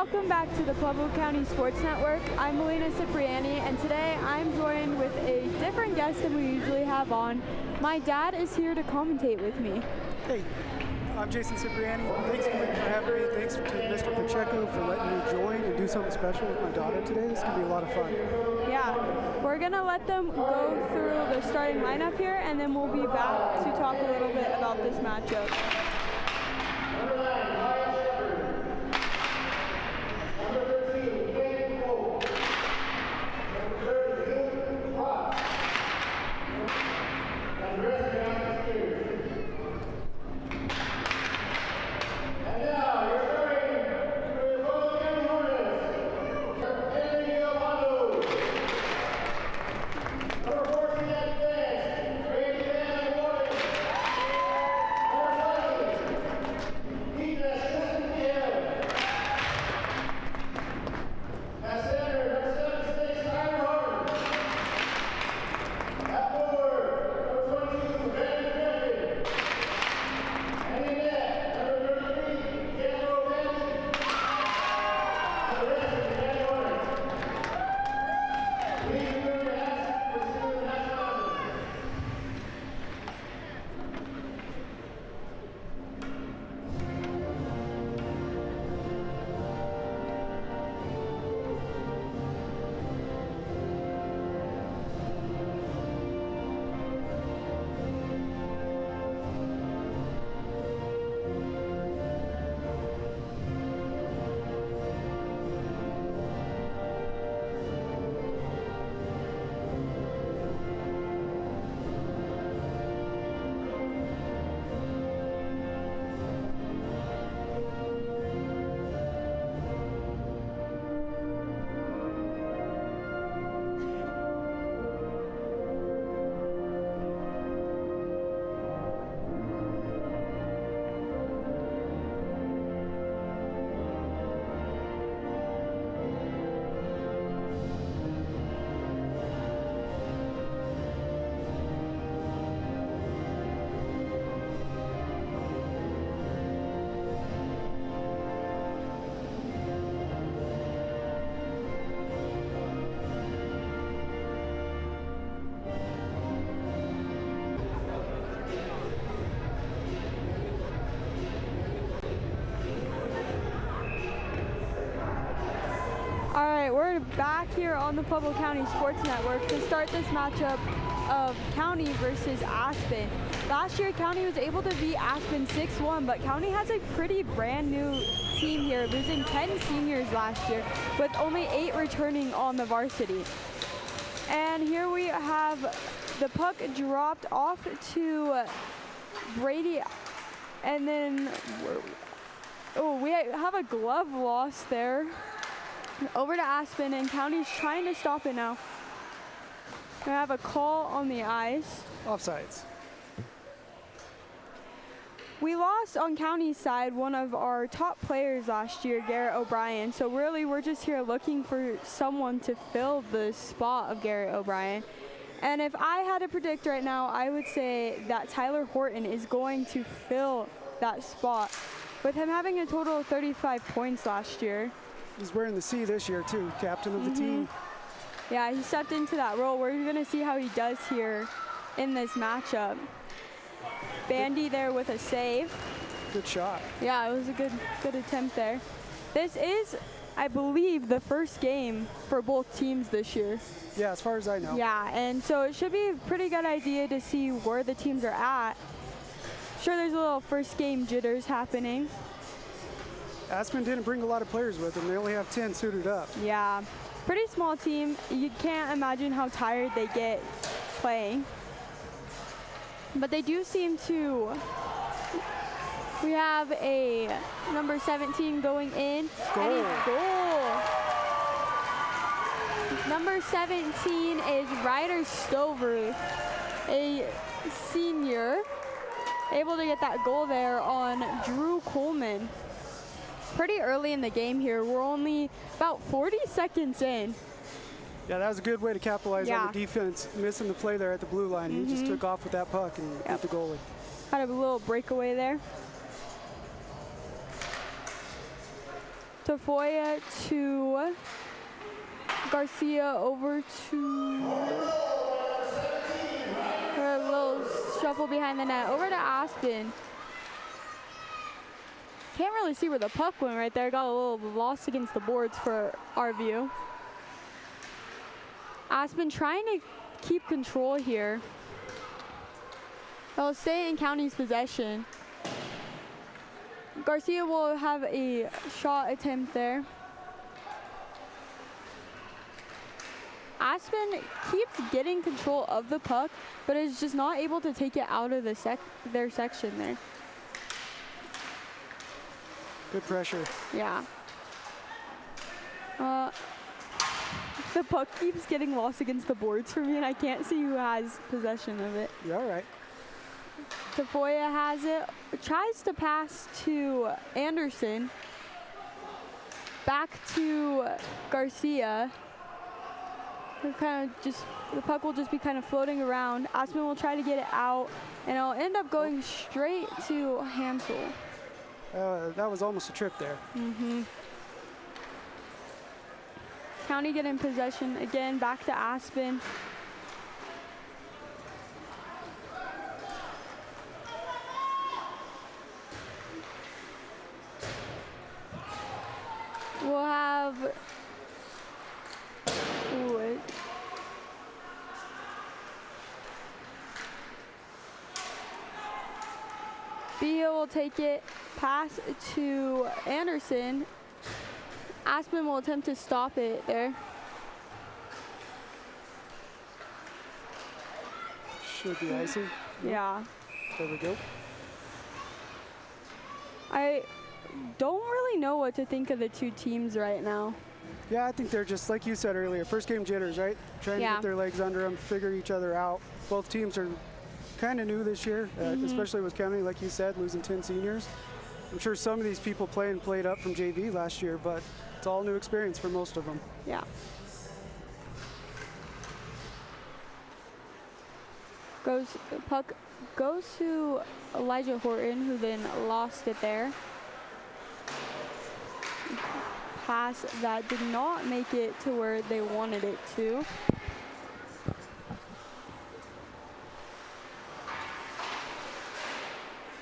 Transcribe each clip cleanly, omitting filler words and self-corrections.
Welcome back to the Pueblo County Sports Network. I'm Melina Cipriani, and today I'm joined with a different guest than we usually have on. My dad is here to commentate with me. Hey, I'm Jason Cipriani. Thanks for having me. Thanks to Mr. Pacheco for letting me join and do something special with my daughter today. This is going to be a lot of fun. Yeah, we're going to let them go through the starting lineup here, and then we'll be back to talk a little bit about this matchup. We're back here on the Pueblo County Sports Network to start this matchup of County versus Aspen. Last year, County was able to beat Aspen 6-1, but County has a pretty brand new team here, losing 10 seniors last year, with only 8 returning on the varsity. And here we have the puck dropped off to Brady, and then, we have a glove loss there. Over to Aspen, and County's trying to stop it now. We have a call on the ice. Offsides. We lost on County's side one of our top players last year, Garrett O'Brien. So really, we're just here looking for someone to fill the spot of Garrett O'Brien. And if I had to predict right now, I would say that Tyler Horton is going to fill that spot, with him having a total of 35 points last year. He's wearing the C this year too, captain of the team. Yeah, he stepped into that role. We're going to see how he does here in this matchup. Bandy there with a save. Good shot. Yeah, it was a good attempt there. This is, I believe, the first game for both teams this year. Yeah, as far as I know. Yeah, and so it should be a pretty good idea to see where the teams are at. Sure, there's a little first game jitters happening. Aspen didn't bring a lot of players with them. They only have 10 suited up. Yeah, pretty small team. You can't imagine how tired they get playing. But they do seem to. We have a number 17 going in. Goal. Goal. Number 17 is Ryder Stover, a senior, able to get that goal there on Drew Coleman. Pretty early in the game here. We're only about 40 seconds in. Yeah, that was a good way to capitalize on the defense, missing the play there at the blue line. He just took off with that puck and hit the goalie. Had a little breakaway there. Tafoya to Garcia over to a little shuffle behind the net. Over to Aspen. Can't really see where the puck went right there. Got a little lost against the boards for our view. Aspen trying to keep control here. They'll stay in County's possession. Garcia will have a shot attempt there. Aspen keeps getting control of the puck, but is just not able to take it out of their section there. Good pressure. Yeah. The puck keeps getting lost against the boards for me, and I can't see who has possession of it. You're all right. Tafoya has it, tries to pass to Anderson, back to Garcia. The puck will just be kind of floating around. Aspen will try to get it out, and it'll end up going straight to Hansel. That was almost a trip there. County getting possession again, back to Aspen. We'll have Bia will take it, pass to Anderson. Aspen will attempt to stop it there. Should be icing. Yeah. There we go. I don't really know what to think of the two teams right now. Yeah, I think they're just, like you said earlier, first game jitters, right? Trying to get their legs under them, figure each other out. Both teams are kind of new this year, especially with County, like you said, losing 10 seniors. I'm sure some of these people played up from JV last year, but it's all new experience for most of them. Yeah. Puck goes to Elijah Horton, who then lost it there. Pass that did not make it to where they wanted it to.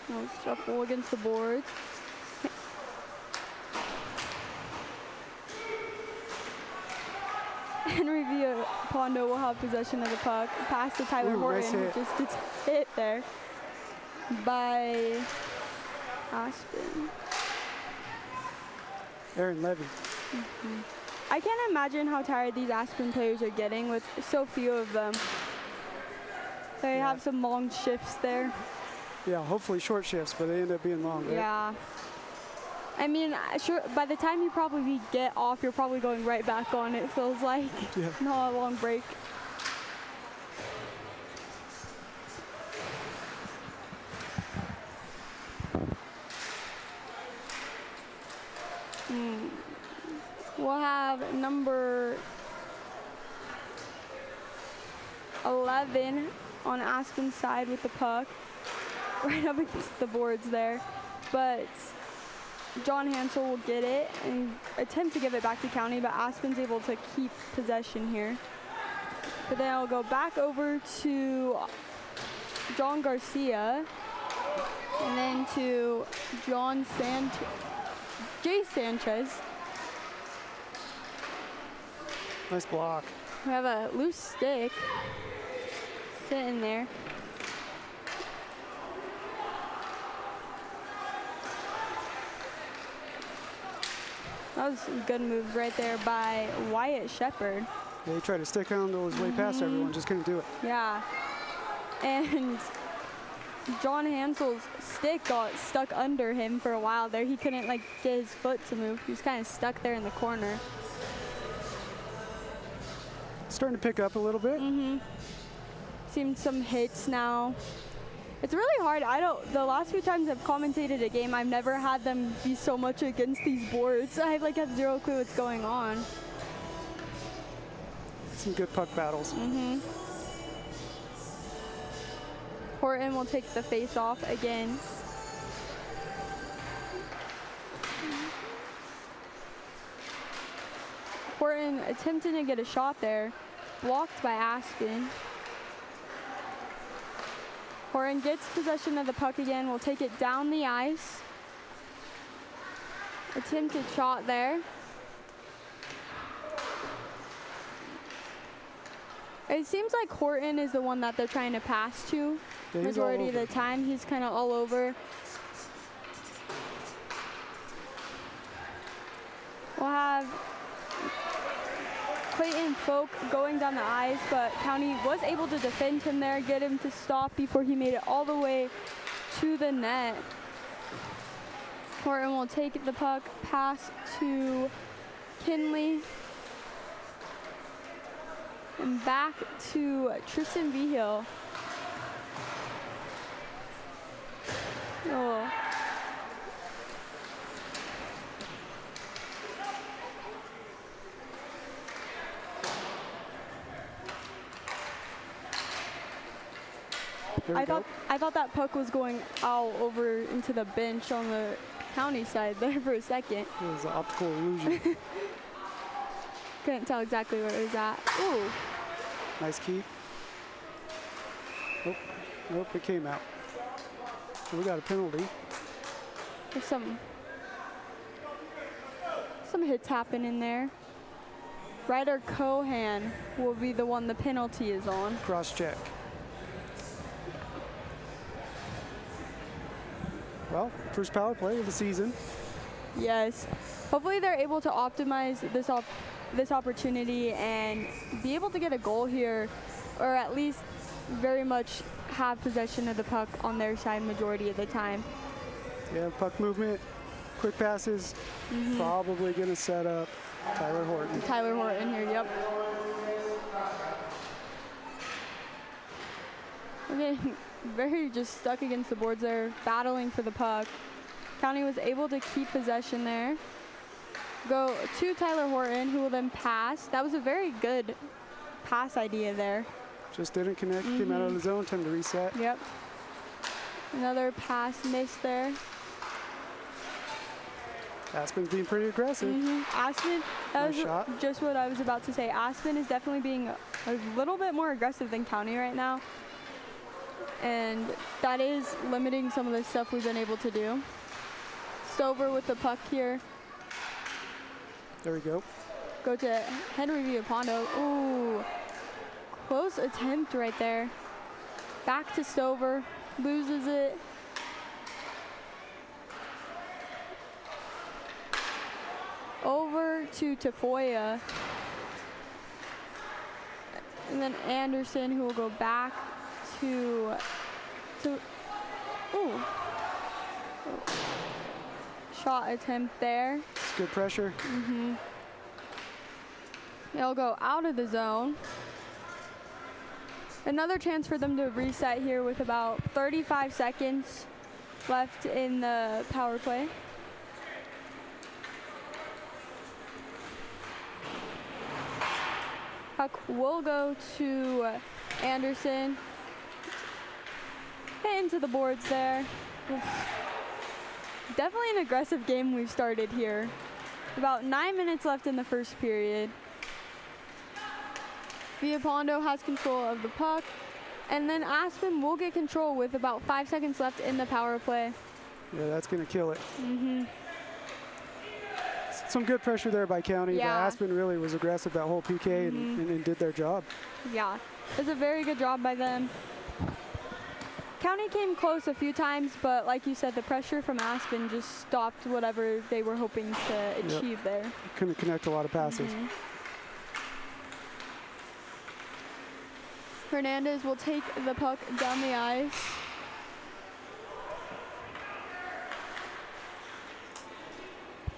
No shuffle against the boards. Henry Pondo will have possession of the puck. Pass to Tyler Horton, who just gets hit there by Aspen. Aaron Levy. I can't imagine how tired these Aspen players are getting with so few of them. They have some long shifts there. Yeah, hopefully short shifts, but they end up being long, right? Yeah. I mean, sure, by the time you probably get off, you're probably going right back on, it feels like. Yeah. Not a long break. We'll have number 11 on Aspen's side with the puck, right up against the boards there. But John Hansel will get it and attempt to give it back to County, but Aspen's able to keep possession here. But then I'll go back over to John Garcia, and then to Jay Sanchez. Nice block. We have a loose stick sitting there. That was some good moves right there by Wyatt Shepard. Yeah, he tried to stick handle his way past everyone, just couldn't do it. Yeah. And John Hansel's stick got stuck under him for a while there. He couldn't get his foot to move. He was kind of stuck there in the corner. Starting to pick up a little bit. Seen some hits now. It's really hard. The last few times I've commentated a game, I've never had them be so much against these boards. I have zero clue what's going on. Some good puck battles. Horton will take the face off again. Horton attempting to get a shot there. Blocked by Aspen. Horton gets possession of the puck again. Will take it down the ice. Attempted shot there. It seems like Horton is the one that they're trying to pass to. Yeah, majority of the time. He's kind of all over. We'll have Clayton Folk going down the ice, but County was able to defend him there, get him to stop before he made it all the way to the net. Horton will take the puck, pass to Kinley, and back to Tristan Vigil. Oh. I thought that puck was going out over into the bench on the County side there for a second. It was an optical illusion. Couldn't tell exactly where it was at. Ooh. Nice keep. Oh, nope, it came out. So we got a penalty. There's some hits happening there. Ryder Cohan will be the one the penalty is on. Cross check. Well, first power play of the season. Yes. Hopefully they're able to optimize this opportunity and be able to get a goal here, or at least very much have possession of the puck on their side majority of the time. Yeah, puck movement, quick passes, probably going to set up Tyler Horton. Tyler Horton here, yep. Okay, very just stuck against the boards there, battling for the puck. County was able to keep possession there. Go to Tyler Horton, who will then pass. That was a very good pass idea there. Just didn't connect, came out of the zone, time to reset. Yep. Another pass missed there. Aspen's being pretty aggressive. Aspen, that Nice was shot. just what I was about to say. Aspen is definitely being a little bit more aggressive than County right now. And that is limiting some of the stuff we've been able to do. Stover with the puck here. There we go. Go to Henry Villapondo. Ooh, close attempt right there. Back to Stover, loses it. Over to Tafoya. And then Anderson, who will go back to ooh. Shot attempt there. It's good pressure. They'll go out of the zone. Another chance for them to reset here with about 35 seconds left in the power play. Puck will go to Anderson. Hit into the boards there. Definitely an aggressive game we've started here. About 9 minutes left in the first period. Villapondo has control of the puck, and then Aspen will get control with about 5 seconds left in the power play. Yeah, that's going to kill it. Some good pressure there by County. Yeah. But Aspen really was aggressive that whole PK and did their job. Yeah, it was a very good job by them. County came close a few times, but like you said, the pressure from Aspen just stopped whatever they were hoping to achieve there. Couldn't connect a lot of passes. Hernandez will take the puck down the ice.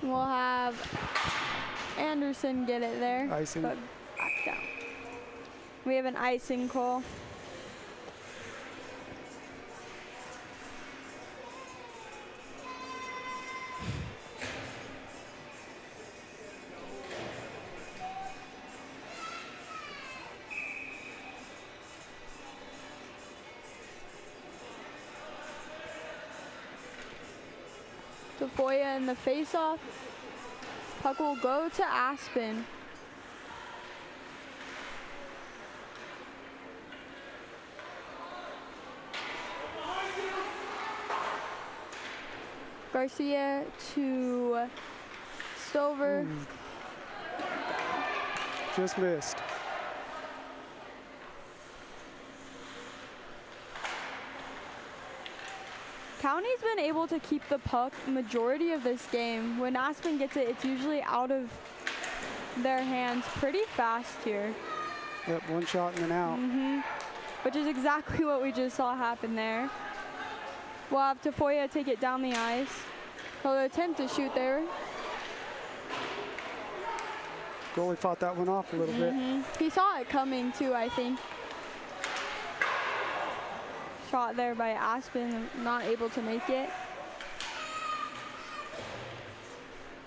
We'll have Anderson get it there. Icing. But back down. We have an icing call. Tafoya in the face-off. Puck will go to Aspen. Garcia to Stover. Just missed. County's been able to keep the puck majority of this game. When Aspen gets it, it's usually out of their hands pretty fast here. Yep, one shot and then out. Which is exactly what we just saw happen there. We'll have Tafoya take it down the ice. He'll attempt to shoot there. Goalie fought that one off a little bit. He saw it coming too, I think. Shot there by Aspen, not able to make it.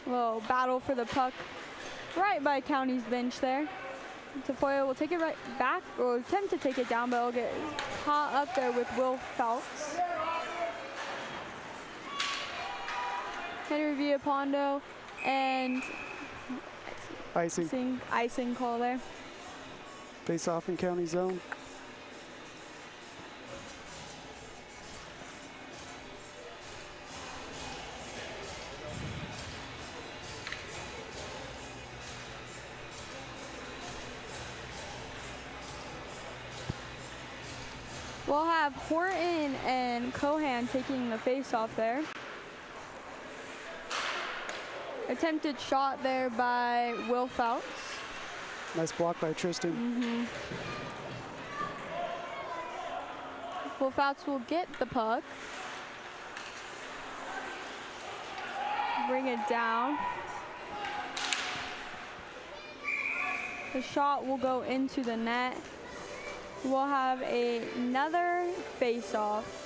Little battle for the puck right by County's bench there. Tafoya will take it right back, or attempt to take it down, but he'll get caught up there with Will Phelps. Henry Villapondo and icing call there. Face off in County zone. We'll have Horton and Cohan taking the face-off there. Attempted shot there by Will Phelps. Nice block by Tristan. Will Phelps will get the puck. Bring it down. The shot will go into the net. We'll have another face-off.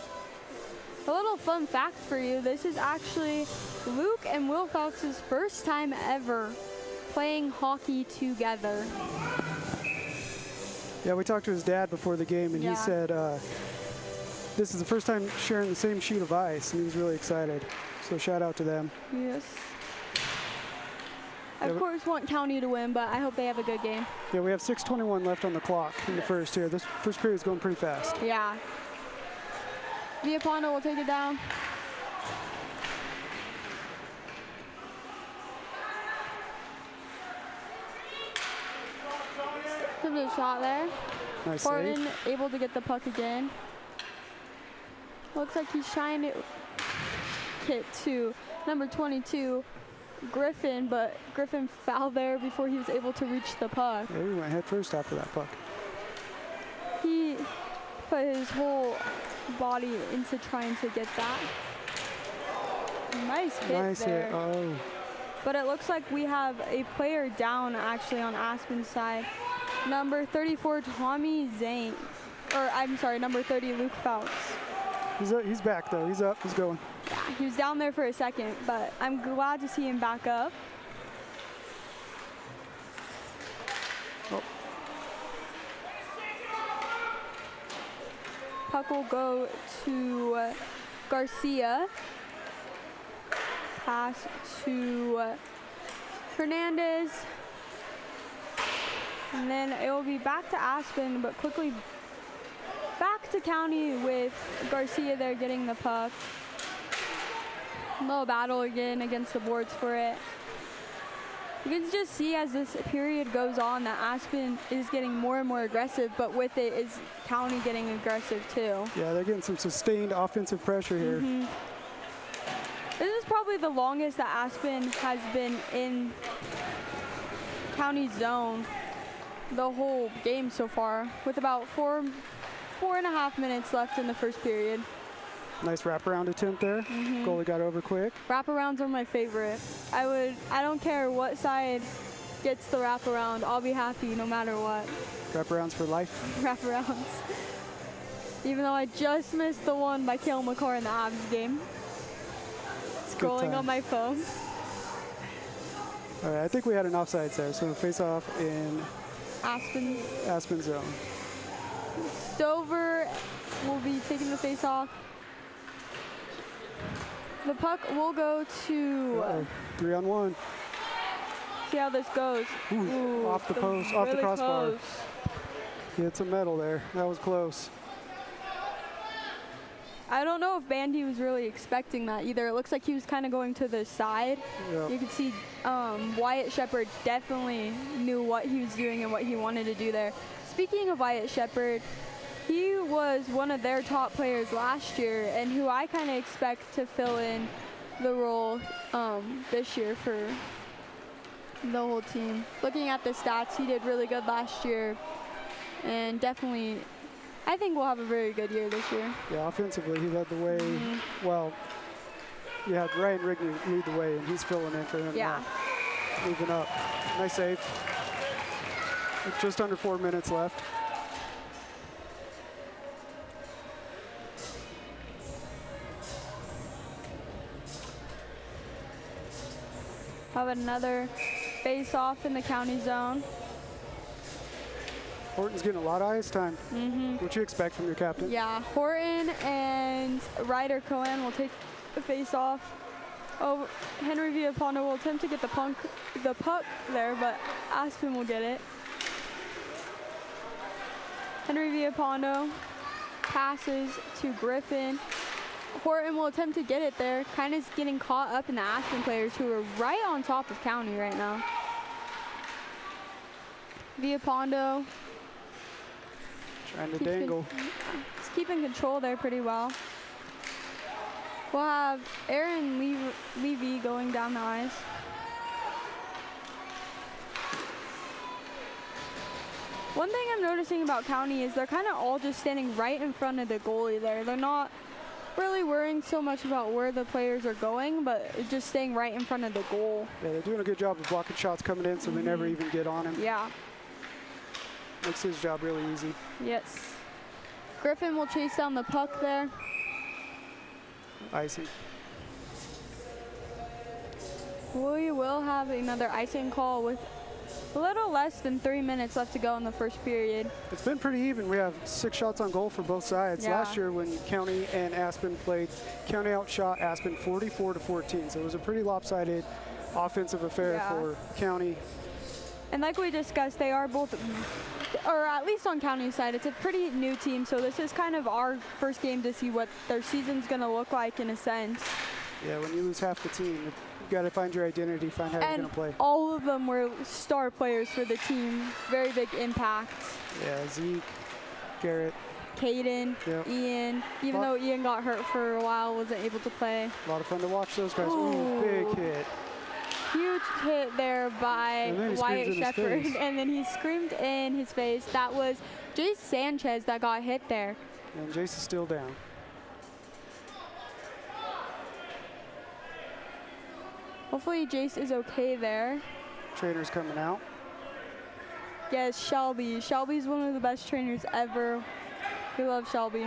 A little fun fact for you, this is actually Luke and Will Phelps' first time ever playing hockey together. Yeah, we talked to his dad before the game, and he said this is the first time sharing the same sheet of ice, and he was really excited. So shout out to them. Yes. I, of course, want County to win, but I hope they have a good game. Yeah, we have 6:21 left on the clock in the first here. This first period is going pretty fast. Yeah. Villapondo will take it down. Good shot there. Nice Horton save. able to get the puck again. Looks like he's trying to hit to number 22, Griffin, but Griffin fouled there before he was able to reach the puck. Yeah, he went head first after that puck. He put his whole body into trying to get that. Nice hit there. Hit. Oh. But it looks like we have a player down actually on Aspen's side. Number 34, Tommy Zane. Or I'm sorry, number 30, Luke Phelps. He's back though. He's up. He's going. Yeah, he was down there for a second, but I'm glad to see him back up. Oh. Puck will go to Garcia. Pass to Hernandez. And then it will be back to Aspen, but quickly back to County with Garcia there getting the puck. A little battle again against the boards for it. You can just see as this period goes on that Aspen is getting more and more aggressive, but with it is County getting aggressive too. Yeah, they're getting some sustained offensive pressure here. This is probably the longest that Aspen has been in County zone the whole game so far, with about four and a half minutes left in the first period. Nice wraparound attempt there. Goalie got over quick. Wraparounds are my favorite. I don't care what side gets the wraparound. I'll be happy no matter what. Wraparounds for life. Wraparounds. Even though I just missed the one by Kale McCarr in the Avs game. Scrolling on my phone. All right, I think we had an offsides there, so face off in Aspen zone. Stover will be taking the face off. The puck will go to 3-on-1. See how this goes. Ooh, off the post, off the crossbar. Close. He hit some metal there. That was close. I don't know if Bandy was really expecting that either. It looks like he was kind of going to the side. Yep. You could see Wyatt Shepard definitely knew what he was doing and what he wanted to do there. Speaking of Wyatt Shepard, he was one of their top players last year and who I kind of expect to fill in the role this year for the whole team. Looking at the stats, he did really good last year and definitely I think we'll have a very good year this year. Yeah, offensively, he led the way. Well, you had Ryan Rigney lead the way, and he's filling in for him. Yeah. Now. Moving up. Nice save. Just under 4 minutes left. Have another face-off in the county zone. Horton's getting a lot of ice time. What you expect from your captain? Yeah, Horton and Ryder Cohen will take the face off. Oh, Henry Villapando will attempt to get the puck there, but Aspen will get it. Henry Villapando passes to Griffin. Horton will attempt to get it there, kind of getting caught up in the Aspen players who are right on top of County right now. Villapando trying to dangle. He's keeping control there pretty well. We'll have Aaron Levy going down the ice. One thing I'm noticing about County is they're kind of all just standing right in front of the goalie there. They're not really worrying so much about where the players are going, but just staying right in front of the goal. Yeah, they're doing a good job of blocking shots coming in so they never even get on him. Yeah. Makes his job really easy. Yes. Griffin will chase down the puck there. Icing. We will have another icing call with a little less than 3 minutes left to go in the first period. It's been pretty even. We have 6 shots on goal for both sides. Yeah. Last year when County and Aspen played, County outshot Aspen 44-14. So it was a pretty lopsided offensive affair for County. And like we discussed, they are both, or at least on County's side, it's a pretty new team. So this is kind of our first game to see what their season's going to look like in a sense. Yeah, when you lose half the team, you got to find your identity, find how you're going to play. All of them were star players for the team. Very big impact. Yeah, Zeke, Garrett. Caden, Ian. Even though Ian got hurt for a while, wasn't able to play. A lot of fun to watch those guys. Ooh, big hit. Huge hit there by Wyatt Shepard, and then he screamed in his face. That was Jace Sanchez that got hit there. And Jace is still down. Hopefully Jace is okay there. Trainer's coming out. Yes, Shelby. Shelby's one of the best trainers ever. We love Shelby.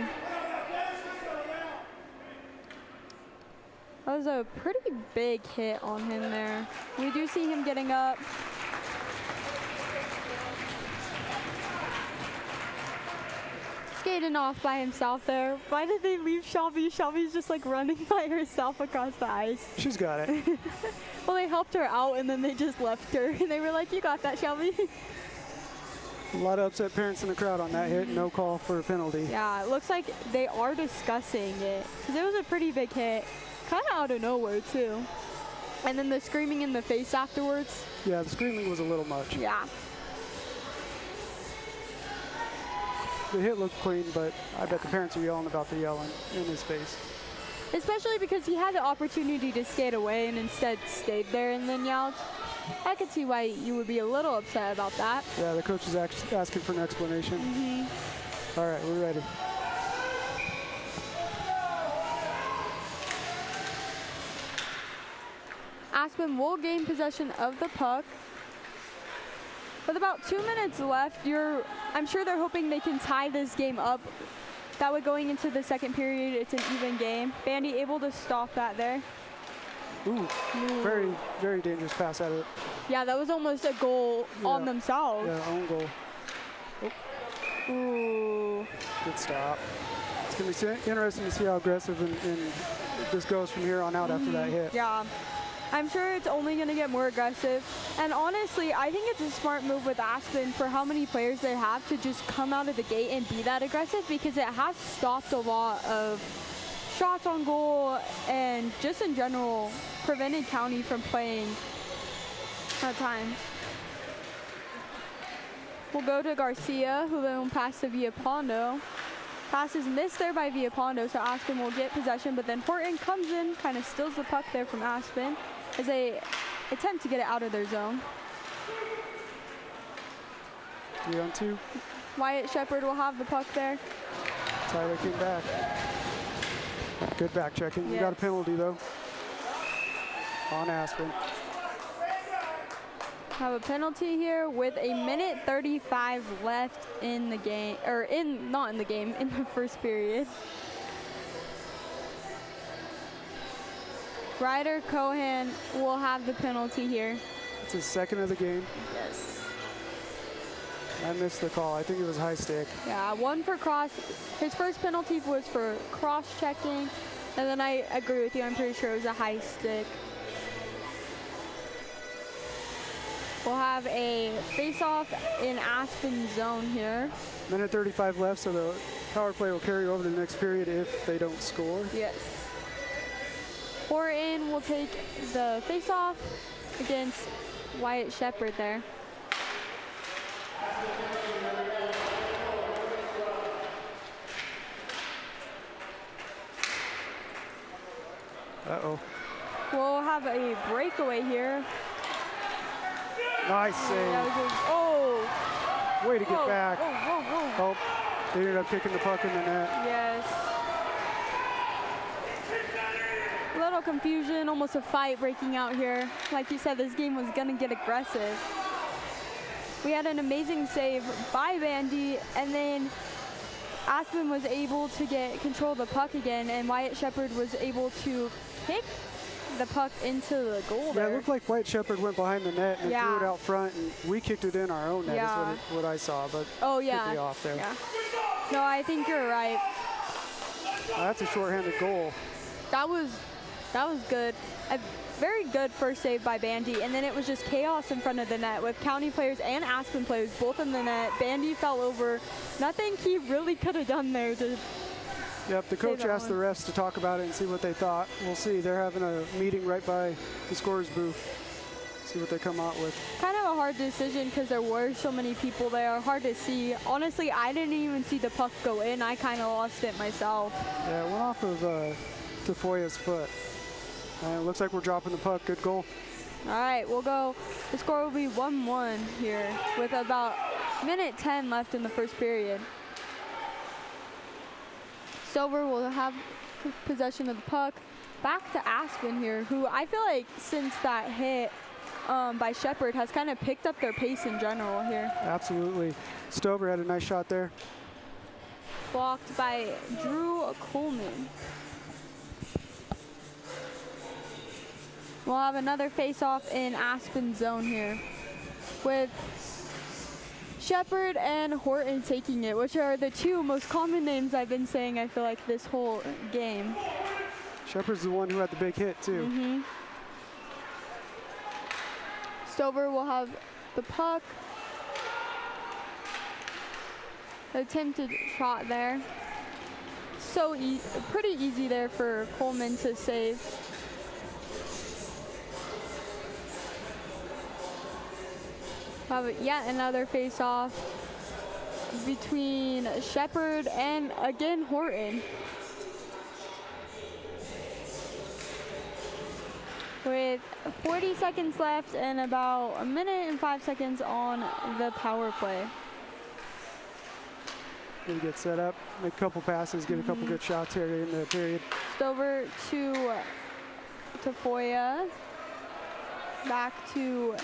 That was a pretty big hit on him there. We do see him getting up. Skating off by himself there. Why did they leave Shelby? Shelby's just like running by herself across the ice. She's got it. Well, they helped her out and then they just left her. And they were like, you got that, Shelby. A lot of upset parents in the crowd on that hit. No call for a penalty. Yeah, it looks like they are discussing it. Because it was a pretty big hit. Kind of out of nowhere, too. And then the screaming in the face afterwards. Yeah, the screaming was a little much. Yeah. The hit looked clean, but I bet the parents are yelling about the yelling in his face. Especially because he had the opportunity to skate away and instead stayed there and then yelled. I could see why you would be a little upset about that. Yeah, the coach is asking for an explanation. All right, we're ready. Aspen will gain possession of the puck. With about 2 minutes left, I'm sure they're hoping they can tie this game up. That way going into the second period, it's an even game. Bandy able to stop that there. Ooh, very, very dangerous pass out of it. Yeah, that was almost a goal on themselves. Yeah, own goal. Oh. Ooh. Good stop. It's going to be interesting to see how aggressive and this goes from here on out after that hit. Yeah. I'm sure it's only going to get more aggressive. And honestly, I think it's a smart move with Aspen for how many players they have to just come out of the gate and be that aggressive, because it has stopped a lot of shots on goal and just in general prevented County from playing at times. We'll go to Garcia, who then will pass to Villapondo. Pass is missed there by Villapondo, so Aspen will get possession, but then Horton comes in, kind of steals the puck there from Aspen as they attempt to get it out of their zone. 3-on-2. Wyatt Shepard will have the puck there. Tyler came back. Good back checking. Yes. We got a penalty though on Aspen. Have a penalty here with 1:35 left in the game, or not in the game, in the first period. Ryder Cohen will have the penalty here. It's his second of the game. Yes. I missed the call. I think it was high stick. Yeah, one for cross. His first penalty was for cross checking, and then I agree with you. I'm pretty sure it was a high stick. We'll have a face-off in Aspen zone here. 1:35 left, so the power play will carry over to the next period if they don't score. Yes. Horton will take the face-off against Wyatt Shepard there. Uh-oh. We'll have a breakaway here. Nice save. Way to get back. Oh, they ended up kicking the puck in the net. Yes. A little confusion, almost a fight breaking out here. Like you said, this game was gonna get aggressive. We had an amazing save by Bandy, and then Aspen was able to get control of the puck again, and Wyatt Shepard was able to kick the puck into the goal there. Yeah, it looked like Wyatt Shepard went behind the net and threw it out front, and we kicked it in our own net is what I saw, but could be off there. Yeah. No, I think you're right. That's a shorthanded goal. That was good. A very good first save by Bandy, and then it was just chaos in front of the net with County players and Aspen players both in the net. Bandy fell over. Nothing he really could have done there to. Yep, the coach asked the refs to talk about it and see what they thought. We'll see. They're having a meeting right by the scorer's booth. See what they come out with. Kind of a hard decision because there were so many people there. Hard to see. Honestly, I didn't even see the puck go in. I kind of lost it myself. Yeah, it went off of Tafoya's foot. And it looks like we're dropping the puck. Good goal. All right, we'll go. The score will be 1-1 here with about 1:10 left in the first period. Stover will have possession of the puck. Back to Aspen here, who I feel like since that hit by Shepard has kind of picked up their pace in general here. Absolutely. Stover had a nice shot there. Blocked by Drew Coleman. We'll have another face-off in Aspen zone here with Shepard and Horton taking it, which are the two most common names I've been saying, I feel like, this whole game. Shepard's the one who had the big hit, too. Stover will have the puck. Attempted shot there. So pretty easy there for Coleman to save. Have yet another face-off between Shepard and again Horton. With 40 seconds left and about 1:05 on the power play. Gonna get set up, make a couple passes, get a couple good shots here in the period. Over to Foya. Back to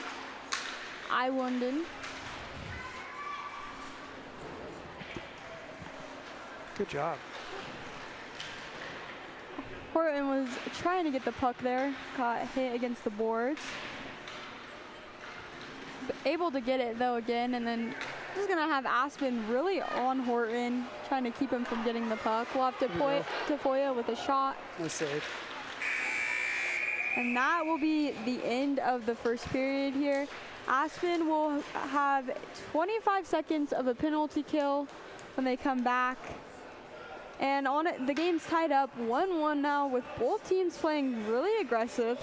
Iwunden. Good job. Horton was trying to get the puck there, got hit against the boards. Able to get it though again, and then this is gonna have Aspen really on Horton, trying to keep him from getting the puck. We'll have to Tafoya with a shot. Nice save. And that will be the end of the first period here. Aspen will have 25 seconds of a penalty kill when they come back. And on it, the game's tied up 1-1 now with both teams playing really aggressive.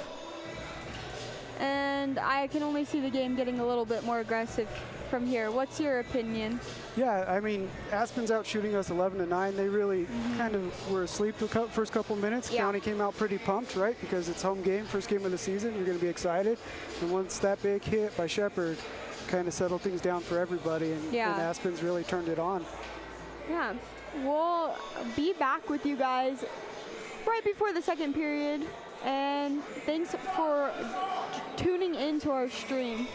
And I can only see the game getting a little bit more aggressive from here. What's your opinion? Yeah, I mean, Aspen's out shooting us 11-9. They really kind of were asleep the first couple minutes. Yeah. County came out pretty pumped, right? Because it's home game, first game of the season. You're going to be excited. And once that big hit by Shepard kind of settled things down for everybody, and Aspen's really turned it on. Yeah, we'll be back with you guys right before the second period. And thanks for tuning into our stream.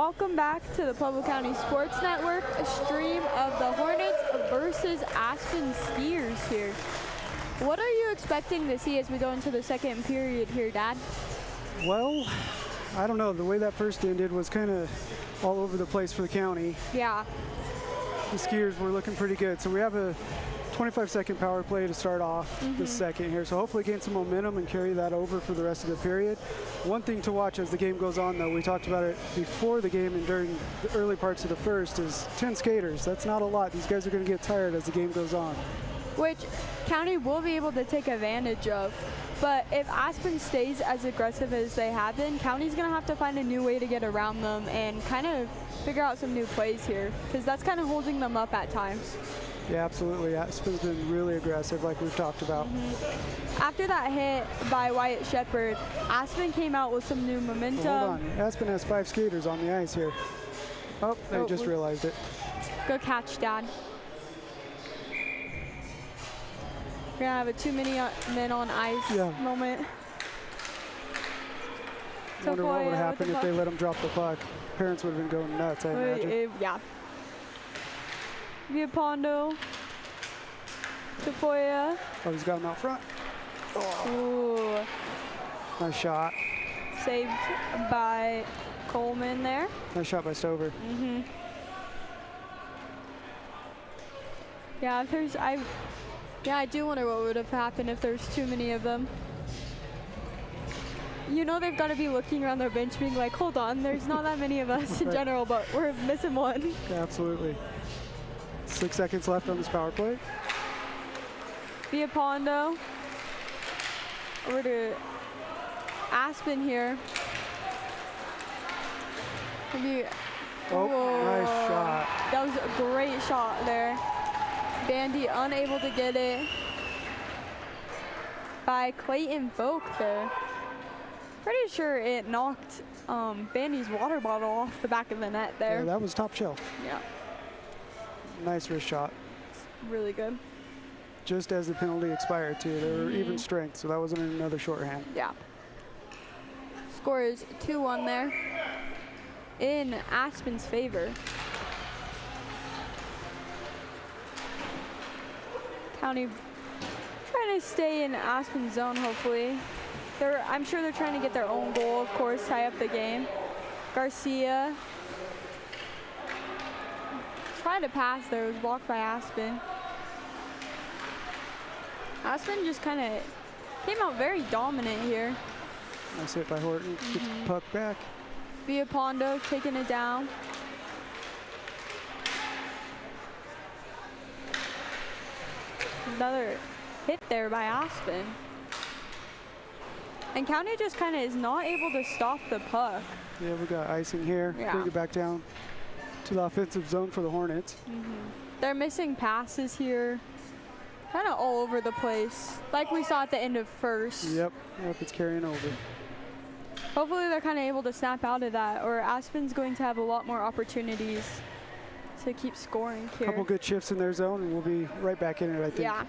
Welcome back to the Pueblo County Sports Network, a stream of the Hornets versus Aspen Skiers here. What are you expecting to see as we go into the second period here, Dad? Well, I don't know. The way that first ended was kind of all over the place for the county. Yeah. The Skiers were looking pretty good. So we have a 25-second power play to start off the second here. So hopefully gain some momentum and carry that over for the rest of the period. One thing to watch as the game goes on, though, we talked about it before the game and during the early parts of the first, is 10 skaters. That's not a lot. These guys are going to get tired as the game goes on. Which County will be able to take advantage of. But if Aspen stays as aggressive as they have been, County's going to have to find a new way to get around them and kind of figure out some new plays here, because that's kind of holding them up at times. Yeah, absolutely. Aspen's been really aggressive, like we've talked about. After that hit by Wyatt Shepard, Aspen came out with some new momentum. Well, hold on. Aspen has 5 skaters on the ice here. Oh, they just realized it. Good catch, Dad. We're going to have a too many men on ice moment. I wonder what would happen if they let them drop the puck. Parents would have been going nuts, I imagine. Yeah. Viapondo. Tafoya. Oh, he's got him out front. Ooh. Nice shot. Saved by Coleman there. Nice shot by Stover. Yeah, I do wonder what would have happened if there's too many of them. You know, they've got to be looking around their bench being like, hold on, there's not that many of us in general, but we're missing one. Yeah, absolutely. 6 seconds left on this power play. Viapondo. Over to Aspen here. Nice shot. That was a great shot there. Bandy unable to get it by Clayton Volk there. Pretty sure it knocked Bandy's water bottle off the back of the net there. Yeah, that was top shelf. Yeah. Nice wrist shot. Really good. Just as the penalty expired, too. They were even strength, so that wasn't another shorthand. Yeah. Score is 2-1 there in Aspen's favor. County trying to stay in Aspen's zone, hopefully. I'm sure they're trying to get their own goal, of course, tie up the game. Garcia. Tried to pass there, it was blocked by Aspen. Aspen just kind of came out very dominant here. Nice hit by Horton. Gets the puck back. Viapondo taking it down. Another hit there by Aspen. And County just kind of is not able to stop the puck. Yeah, we got icing here. Yeah. Bring it back down to the offensive zone for the Hornets. They're missing passes here. Kind of all over the place, like we saw at the end of first. Yep, it's carrying over. Hopefully they're kind of able to snap out of that, or Aspen's going to have a lot more opportunities to keep scoring here. Couple good shifts in their zone, and we'll be right back in it, I think. Yeah.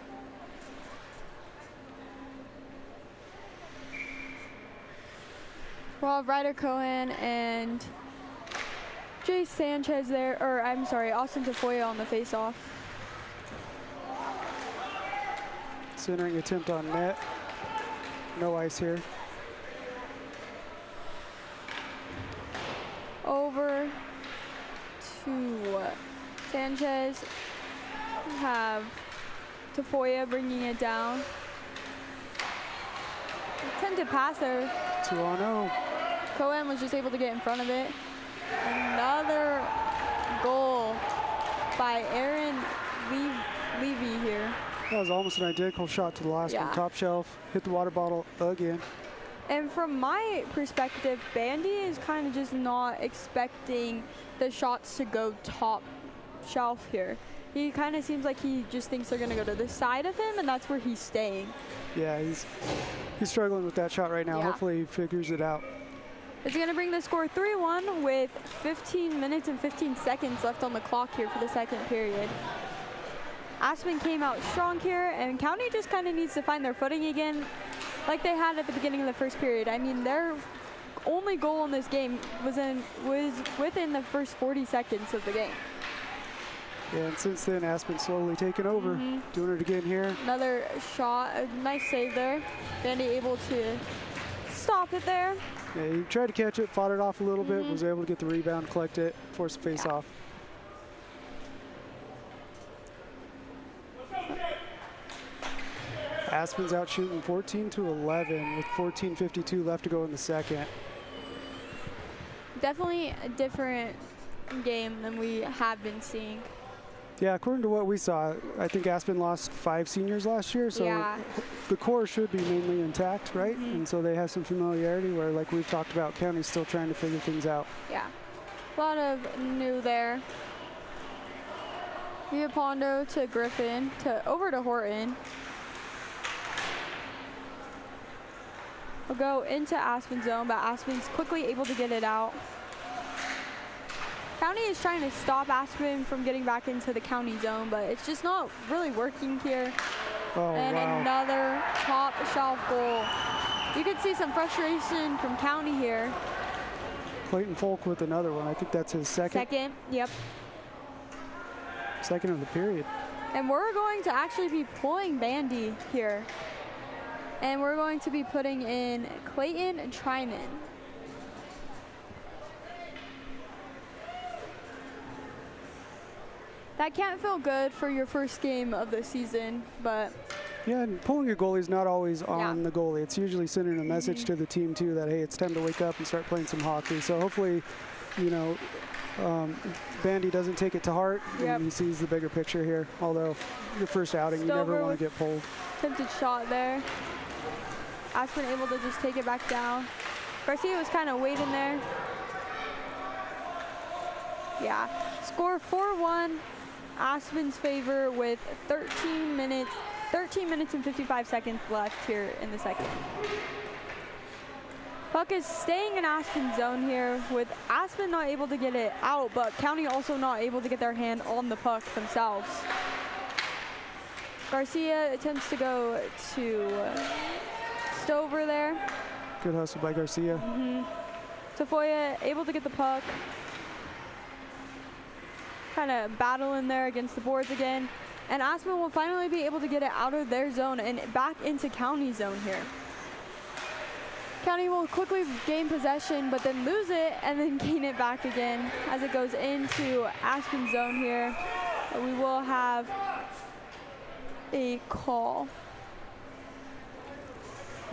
We'll have Ryder Cohen and Jay Sanchez there, or I'm sorry, Austin Tafoya on the face-off. Centering attempt on net. No ice here. Over to Sanchez. Have Tafoya bringing it down. Attempted pass there. 2-on-0. Cohen was just able to get in front of it. Another goal by Aaron Levy here. That was almost an identical shot to the last one. Top shelf, hit the water bottle again. And from my perspective, Bandy is kind of just not expecting the shots to go top shelf here. He kind of seems like he just thinks they're going to go to the side of him, and that's where he's staying. Yeah, he's struggling with that shot right now. Yeah. Hopefully he figures it out. It's going to bring the score 3-1 with 15 minutes and 15 seconds left on the clock here for the second period. Aspen came out strong here, and County just kind of needs to find their footing again like they had at the beginning of the first period. I mean, they're only goal in this game was within the first 40 seconds of the game. Yeah, and since then, Aspen slowly taking over, doing it again here. Another shot, a nice save there. Bandy able to stop it there. Yeah, he tried to catch it, fought it off a little bit, was able to get the rebound, collect it, force a face off. Aspen's out shooting 14-11 with 14:52 left to go in the second. Definitely a different game than we have been seeing. Yeah, according to what we saw, I think Aspen lost 5 seniors last year, so the core should be mainly intact, right? And so they have some familiarity where, like we've talked about, County's still trying to figure things out. Yeah, a lot of new there. Viapondo to Griffin, over to Horton. We'll go into Aspen zone, but Aspen's quickly able to get it out. County is trying to stop Aspen from getting back into the County zone, but it's just not really working here. Oh, and another top shelf goal. You can see some frustration from County here. Clayton Folk with another one. I think that's his second. Second, yep. Second of the period. And we're going to actually be pulling Bandy here. And we're going to be putting in Clayton and Tryman. That can't feel good for your first game of the season, but... Yeah, and pulling a goalie is not always on the goalie. It's usually sending a message to the team, too, that, hey, it's time to wake up and start playing some hockey. So hopefully, you know, Bandy doesn't take it to heart and he sees the bigger picture here. Although, your first outing, you never want to get pulled. Attempted shot there. Aspen able to just take it back down. Garcia was kind of waiting there. Yeah, score 4-1, Aspen's favor with 13 minutes and 55 seconds left here in the second. Puck is staying in Aspen's zone here with Aspen not able to get it out, but County also not able to get their hand on the puck themselves. Garcia attempts to go to Stover there. Good hustle by Garcia. Tafoya able to get the puck. Kind of battling there against the boards again. And Aspen will finally be able to get it out of their zone and back into County zone here. County will quickly gain possession, but then lose it and then gain it back again as it goes into Aspen zone here. We will have a call.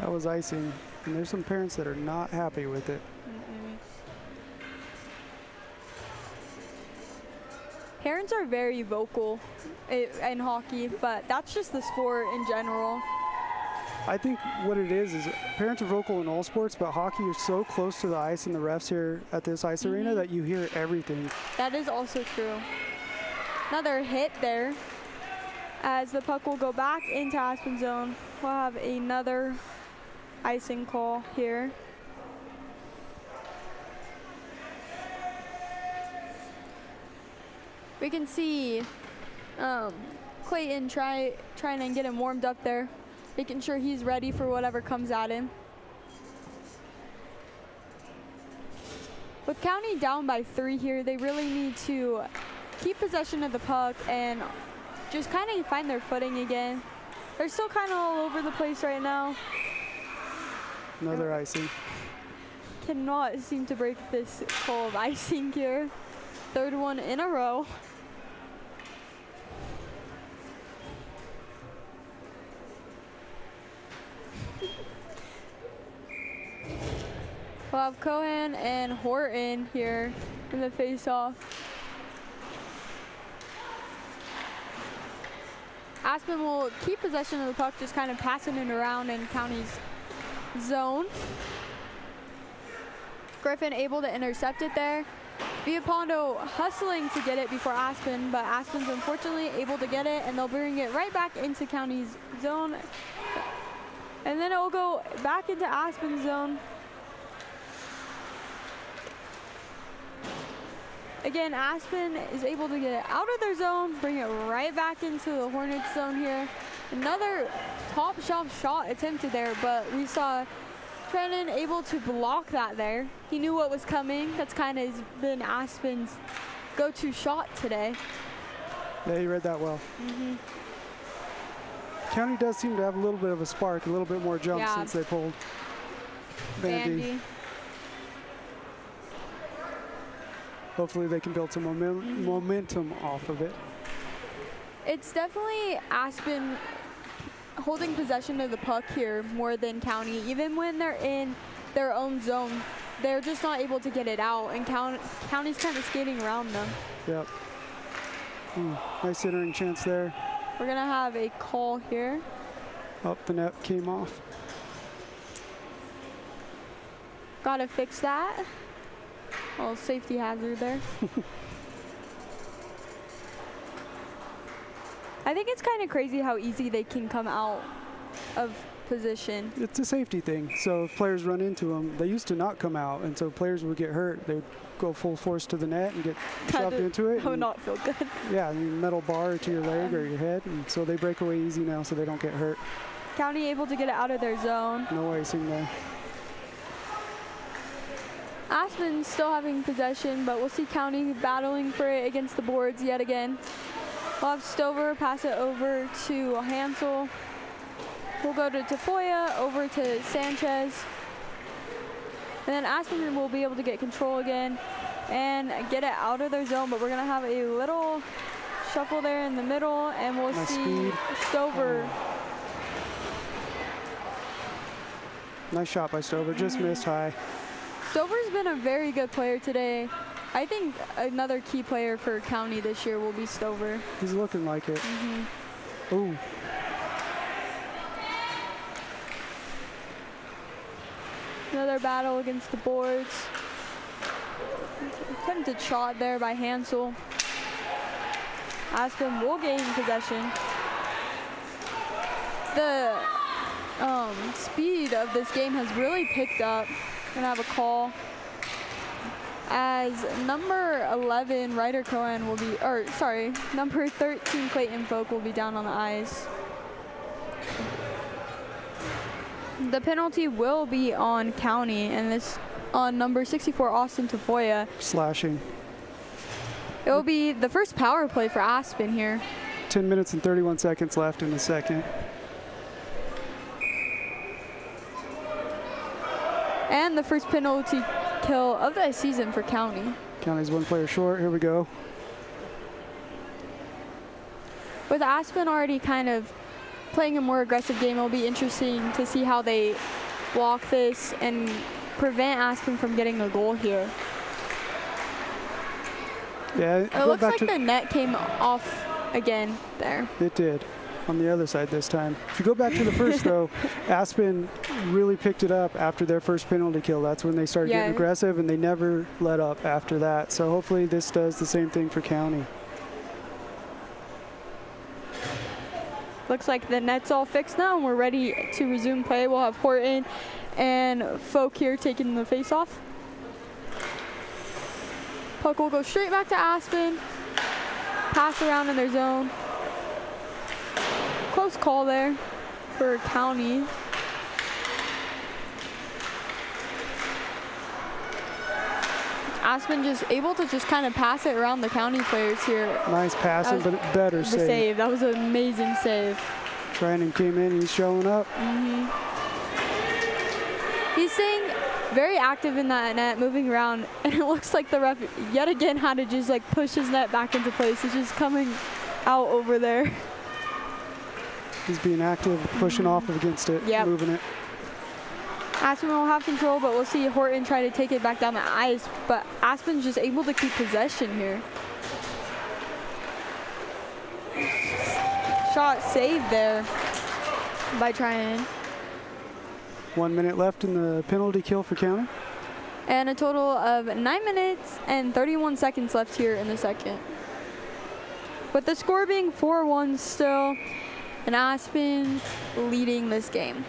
That was icing, and there's some parents that are not happy with it. Parents are very vocal in hockey, but that's just the sport in general. I think what it is parents are vocal in all sports, but hockey, you're so close to the ice and the refs here at this ice arena that you hear everything. That is also true. Another hit there as the puck will go back into Aspen zone. We'll have another icing call here. We can see Clayton trying to get him warmed up there, making sure he's ready for whatever comes at him. With County down by 3 here, they really need to keep possession of the puck and just kind of find their footing again. They're still kind of all over the place right now. Another icing. Cannot seem to break this call of icing here. Third one in a row. We'll have Cohen and Horton here in the face-off. Aspen will keep possession of the puck, just kind of passing it around in County's zone. Griffin able to intercept it there. Viapondo hustling to get it before Aspen, but Aspen's unfortunately able to get it, and they'll bring it right back into County's zone. And then it will go back into Aspen's zone. Again, Aspen is able to get it out of their zone, bring it right back into the Hornets zone here. Another top shelf shot attempted there, but we saw Trennan able to block that there. He knew what was coming. That's kind of been Aspen's go-to shot today. Yeah, he read that well. County does seem to have a little bit of a spark, a little bit more jump since they pulled Vandy. Hopefully they can build some momentum off of it. It's definitely Aspen holding possession of the puck here more than County. Even when they're in their own zone, they're just not able to get it out, and County's kind of skating around them. Yep. Nice entering chance there. We're gonna have a call here. Oh, the net came off. Gotta fix that. Oh, safety hazard there. I think it's kind of crazy how easy they can come out of position. It's a safety thing. So if players run into them, they used to not come out, and so players would get hurt. They would go full force to the net and get shoved into it. That would not feel good. Yeah, I mean, metal bar to your leg or your head, and so they break away easy now so they don't get hurt. County able to get it out of their zone. No icing there. Aspen still having possession, but we'll see County battling for it against the boards yet again. We'll have Stover pass it over to Hansel. We'll go to Tafoya, over to Sanchez. And then Aspen will be able to get control again and get it out of their zone, but we're gonna have a little shuffle there in the middle, and we'll see Stover. Nice shot by Stover, just missed high. Stover's been a very good player today. I think another key player for County this year will be Stover. He's looking like it. Ooh. Another battle against the boards. Attempted shot there by Hansel. Aspen will gain possession. The speed of this game has really picked up. Gonna have a call as number 11 Ryder Cohen will be, or sorry, number 13 Clayton Folk will be down on the ice. The penalty will be on County, and this on number 64 Austin Tafoya. Slashing. It will be the first power play for Aspen here. 10 minutes and 31 seconds left in the second. And the first penalty kill of the season for County. County's one player short. Here we go. With Aspen already kind of playing a more aggressive game, it'll be interesting to see how they block this and prevent Aspen from getting a goal here. Yeah, it looks like the net came off again there. It did. On the other side this time. If you go back to the first though, Aspen really picked it up after their first penalty kill. That's when they started getting aggressive, and they never let up after that. So hopefully this does the same thing for County. Looks like the net's all fixed now, and we're ready to resume play. We'll have Horton and Folk here taking the face-off. Puck will go straight back to Aspen. Pass around in their zone. Close call there for County. Aspen just able to just kind of pass it around the County players here. Nice passing, but better save. That was an amazing save. Trennan came in, he's showing up. He's staying very active in that net, moving around, and it looks like the ref yet again had to just like push his net back into place. It's just coming out over there. He's being active, pushing off against it, moving it. Aspen will have control, but we'll see Horton try to take it back down the ice, but Aspen's just able to keep possession here. Shot saved there by Trennan. 1 minute left in the penalty kill for County. And a total of 9 minutes and 31 seconds left here in the second. With the score being 4-1 still, and Aspen leading this game.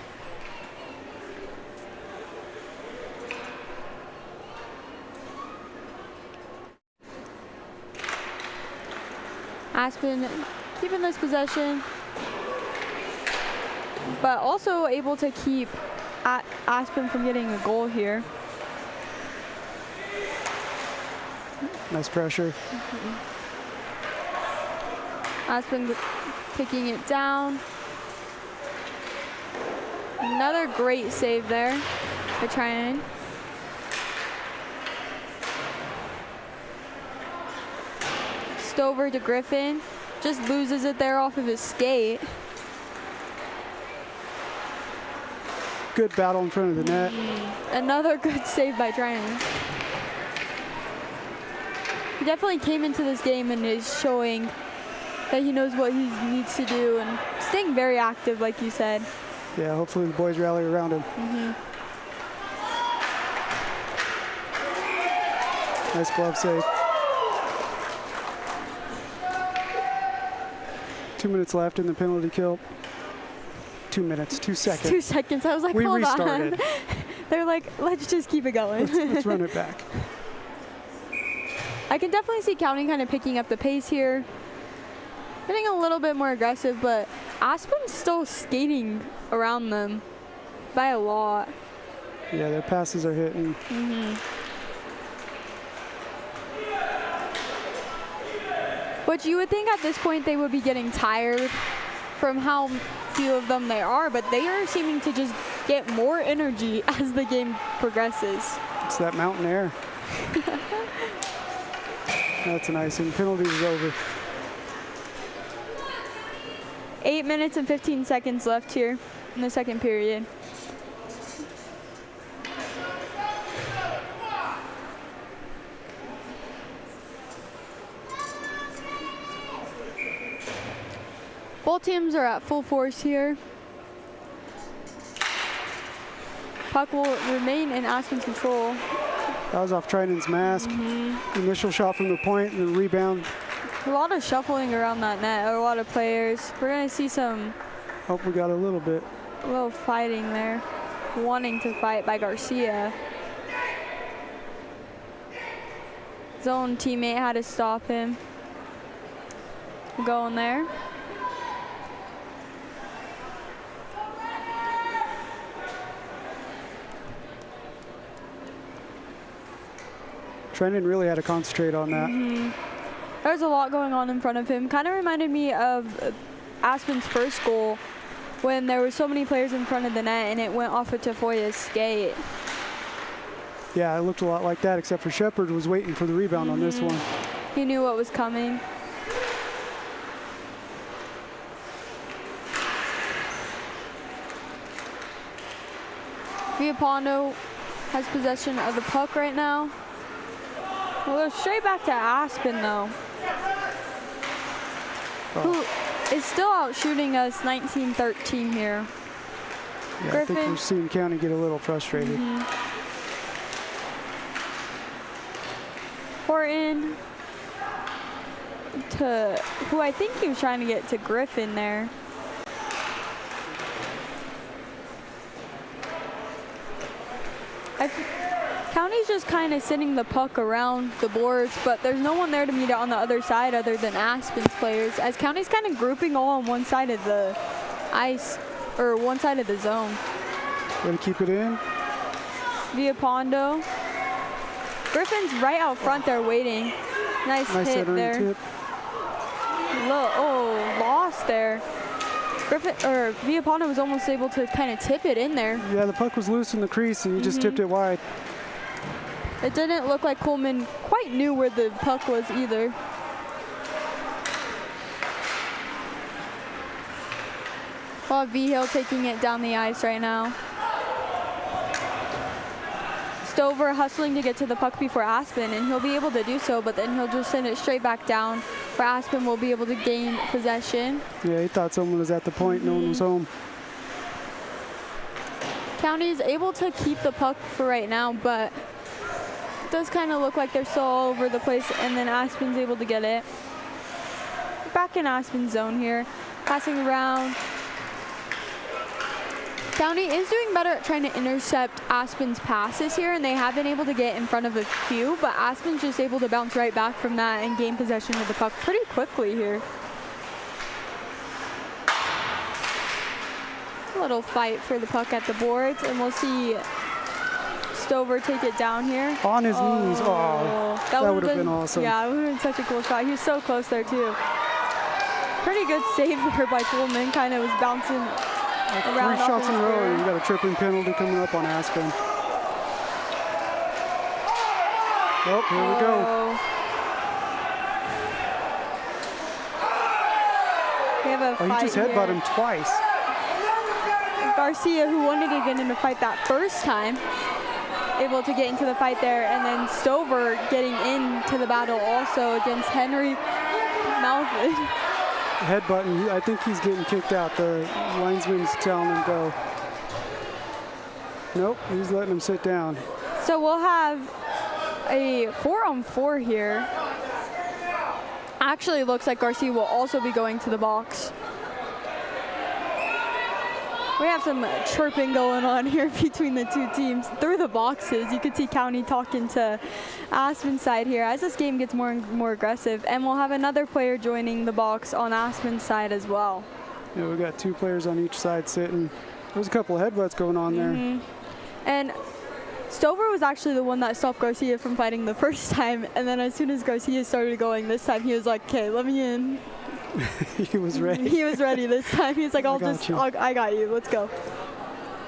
Aspen keeping this possession, but also able to keep Aspen from getting a goal here. Nice pressure. Aspen picking it down. Another great save there by Trinan. Stover to Griffin. Just loses it there off of his skate. Good battle in front of the net. Another good save by Trinan. He definitely came into this game and is showing that he knows what he needs to do and staying very active, like you said. Yeah, hopefully the boys rally around him. Nice glove save. 2 minutes left in the penalty kill. 2 minutes, 2 seconds. 2 seconds. I was like, we hold restarted. on. They're like, let's just keep it going. Let's run it back. I can definitely see County kind of picking up the pace here. Getting a little bit more aggressive, but Aspen's still skating around them by a lot. Yeah, their passes are hitting. But you would think at this point they would be getting tired from how few of them there are, but they are seeming to just get more energy as the game progresses. It's that mountain air. That's an icing. Penalty is over. 8 minutes and 15 seconds left here in the second period. Both teams are at full force here. Puck will remain in Aspen's control. That was off Trinan's mask. Initial shot from the point and the rebound. A lot of shuffling around that net, a lot of players. We're gonna see some Hope we got a little bit. Fighting there. Wanting to fight by Garcia. His own teammate had to stop him. Going there. Trinan really had to concentrate on that. There's a lot going on in front of him. Kind of reminded me of Aspen's first goal when there were so many players in front of the net and it went off of Tafoya's skate. Yeah, it looked a lot like that, except for Shepard was waiting for the rebound on this one. He knew what was coming. Villapondo has possession of the puck right now. We'll go straight back to Aspen, though, who is still out shooting us 19-13 here. Yeah, Griffin. I think we're seeing County get a little frustrated. Horton to, who I think he was trying to get to Griffin there. County's just kind of sending the puck around the boards, but there's no one there to meet it on the other side other than Aspen's players, as County's kind of grouping all on one side of the ice, or one side of the zone. Gonna keep it in. Villapondo. Griffin's right out front there waiting. Nice hit there. Tip. Lost there. Villapondo was almost able to kind of tip it in there. Yeah, the puck was loose in the crease and he just tipped it wide. It didn't look like Coleman quite knew where the puck was either. While V-Hill taking it down the ice right now. Stover hustling to get to the puck before Aspen, and he'll be able to do so, but then he'll just send it straight back down where Aspen will be able to gain possession. Yeah, he thought someone was at the point, no one was home. County is able to keep the puck for right now, but it does kind of look like they're still all over the place, and then Aspen's able to get it. Back in Aspen's zone here, passing around. County is doing better at trying to intercept Aspen's passes here, and they have been able to get in front of a few, but Aspen's just able to bounce right back from that and gain possession of the puck pretty quickly here. Little fight for the puck at the boards, and we'll see Stover take it down here. On his knees. Oh, that would have been awesome. Yeah, it would have been such a cool shot. He was so close there, too. Pretty good save there by Pullman. Kind of was bouncing around. 3 shots in a row, and you got a tripping penalty coming up on Aspen. Oh, here we go. We have a fight he just headbutted him twice. Garcia, who wanted to get in a fight that first time, able to get into the fight there, and then Stover getting into the battle also against Henry Melvin. Headbutting, I think he's getting kicked out. The linesman's telling him go. Nope, he's letting him sit down. So we'll have a 4-on-4 here. Actually, looks like Garcia will also be going to the box. We have some chirping going on here between the two teams through the boxes. You could see County talking to Aspen's side here as this game gets more and more aggressive. And we'll have another player joining the box on Aspen's side as well. Yeah, we got 2 players on each side sitting. There's a couple of headbutts going on there. And Stover was actually the one that stopped Garcia from fighting the first time. And then as soon as Garcia started going this time, he was like, okay, let me in. He was ready. He was ready this time. He's like, I got you. Let's go.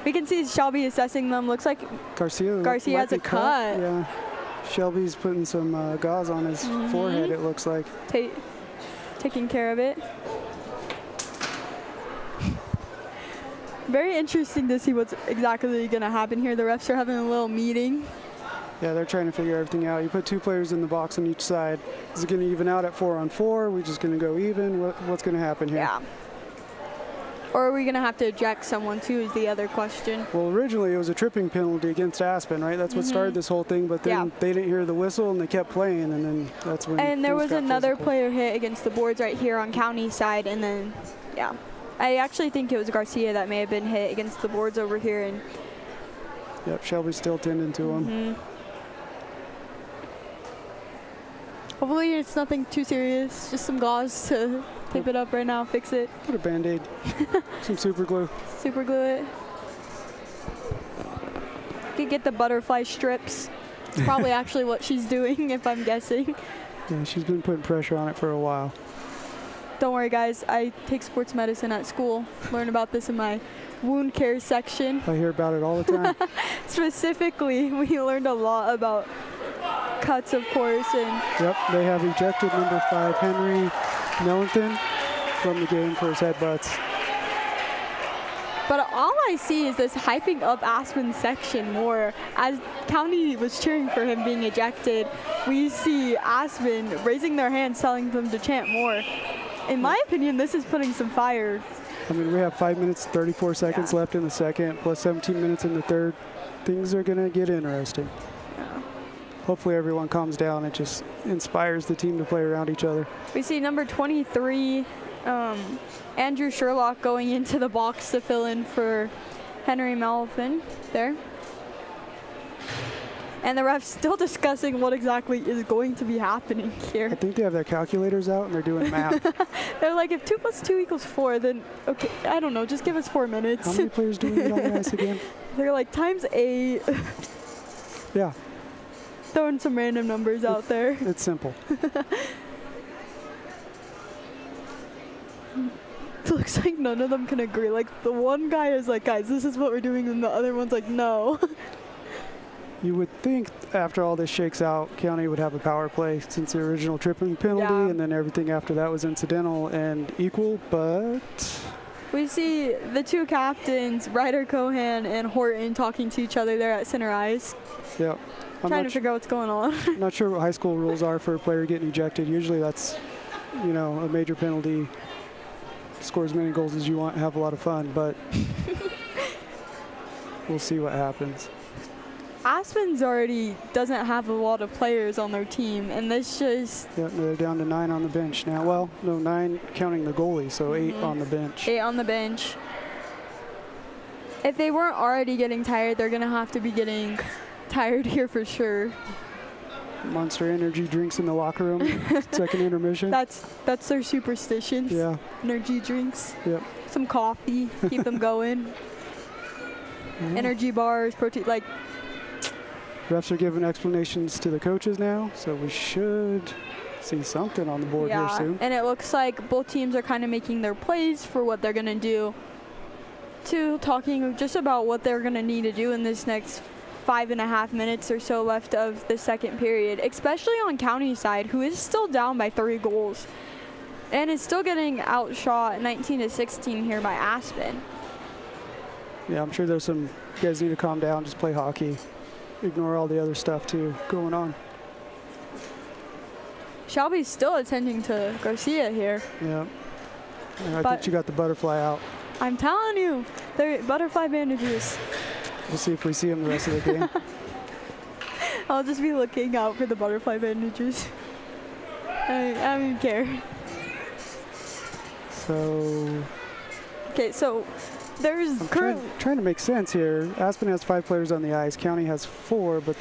We can see Shelby assessing them. Looks like Garcia has a cut. Yeah. Shelby's putting some gauze on his forehead, it looks like. Taking care of it. Very interesting to see what's exactly going to happen here. The refs are having a little meeting. Yeah, they're trying to figure everything out. You put 2 players in the box on each side. Is it going to even out at 4-on-4? We're just going to go even? What's going to happen here? Yeah. Or are we going to have to eject someone too is the other question. Well, originally it was a tripping penalty against Aspen, right? That's what started this whole thing, but then they didn't hear the whistle and they kept playing, and then that's when And there was another physical. player hit against the boards right here on County side, and then, yeah. I actually think it was Garcia that may have been hit against the boards over here. And yep, Shelby's still tending to him. Hopefully it's nothing too serious, just some gauze to tape it up right now, fix it. Put a Band-Aid, some super glue. Super glue it. Could get the butterfly strips. It's probably actually what she's doing, if I'm guessing. Yeah, she's been putting pressure on it for a while. Don't worry, guys. I take sports medicine at school. Learn about this in my wound care section. I hear about it all the time. Specifically, we learned a lot about cuts, of course. And yep, they have ejected number 5, Henry Melvin, from the game for his headbutts. But all I see is this hyping up Aspen section more. As County was cheering for him being ejected, we see Aspen raising their hands, telling them to chant more. In my opinion, this is putting some fire. I mean, we have 5 minutes, 34 seconds left in the second, plus 17 minutes in the third. Things are going to get interesting. Yeah. Hopefully everyone calms down. It just inspires the team to play around each other. We see number 23, Andrew Sherlock, going into the box to fill in for Henry Melvin there. And the refs still discussing what exactly is going to be happening here. I think they have their calculators out and they're doing math. They're like, if 2 + 2 = 4, then okay, I don't know, just give us 4 minutes. How many players do we need on the ice again? They're like, times 8. Yeah. Throwing some random numbers out there. It's simple. It looks like none of them can agree. Like, the one guy is like, guys, this is what we're doing, and the other one's like, no. You would think after all this shakes out, County would have a power play since the original tripping penalty, and then everything after that was incidental and equal, but... We see the 2 captains, Ryder Cohan and Horton, talking to each other there at center ice. Yep. Trying to figure out what's going on. I'm not sure what high school rules are for a player getting ejected. Usually that's, you know, a major penalty. Score as many goals as you want, have a lot of fun, but we'll see what happens. Aspen's already doesn't have a lot of players on their team, and this just... Yep, they're down to 9 on the bench now. Well, no, 9 counting the goalie, so 8 on the bench. 8 on the bench. If they weren't already getting tired, they're going to have to be getting tired here for sure. Monster Energy drinks in the locker room. Second intermission. That's their superstitions. Yeah. Energy drinks. Yep. Some coffee, keep them going. Energy bars, protein, like. Refs are giving explanations to the coaches now, so we should see something on the board here soon. And it looks like both teams are kind of making their plays for what they're going to do. Talking just about what they're going to need to do in this next 5.5 minutes or so left of the second period, especially on County's side, who is still down by 3 goals and is still getting outshot 19-16 here by Aspen. Yeah, I'm sure there's some, you guys need to calm down, just play hockey. Ignore all the other stuff too going on. Shelby's still attending to Garcia here. Yeah. And I think you got the butterfly out. I'm telling you, they're butterfly bandages. We'll see if we see him the rest of the game. I'll just be looking out for the butterfly bandages. I don't even care. So. Okay, so there's trying to make sense here. Aspen has 5 players on the ice. County has 4, but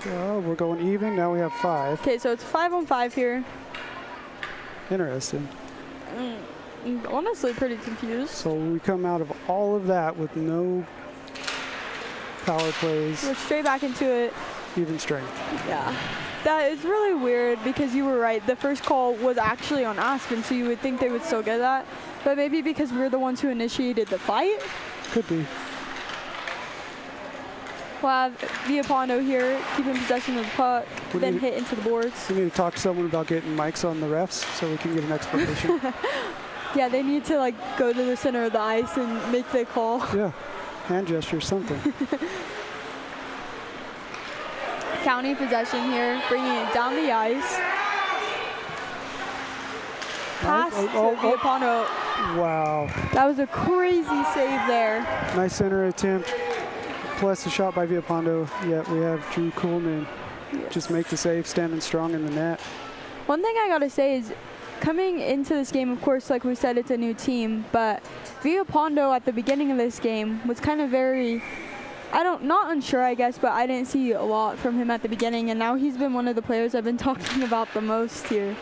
we're going even. Now we have 5. Okay, so it's 5-on-5 here. Interesting. I'm honestly pretty confused. So we come out of all of that with no power plays. We're straight back into it. Even strength. Yeah. That is really weird because you were right. The first call was actually on Aspen, so you would think they would still get that. But maybe because we're the ones who initiated the fight? Could be. We'll have Villapondo here, keeping possession of the puck, then hit into the boards. We need to talk to someone about getting mics on the refs so we can get an explanation. Yeah, they need to like go to the center of the ice and make the call. Yeah, hand gesture, something. County possession here, bringing it down the ice. Pass to Villapondo. Wow. That was a crazy save there. Nice center attempt, plus a shot by Villapondo. Yet we have Drew Coleman just make the save, standing strong in the net. One thing I gotta say is, coming into this game, of course, like we said, it's a new team, but Villapondo at the beginning of this game was kind of very, not unsure, I guess, but I didn't see a lot from him at the beginning, and now he's been one of the players I've been talking about the most here.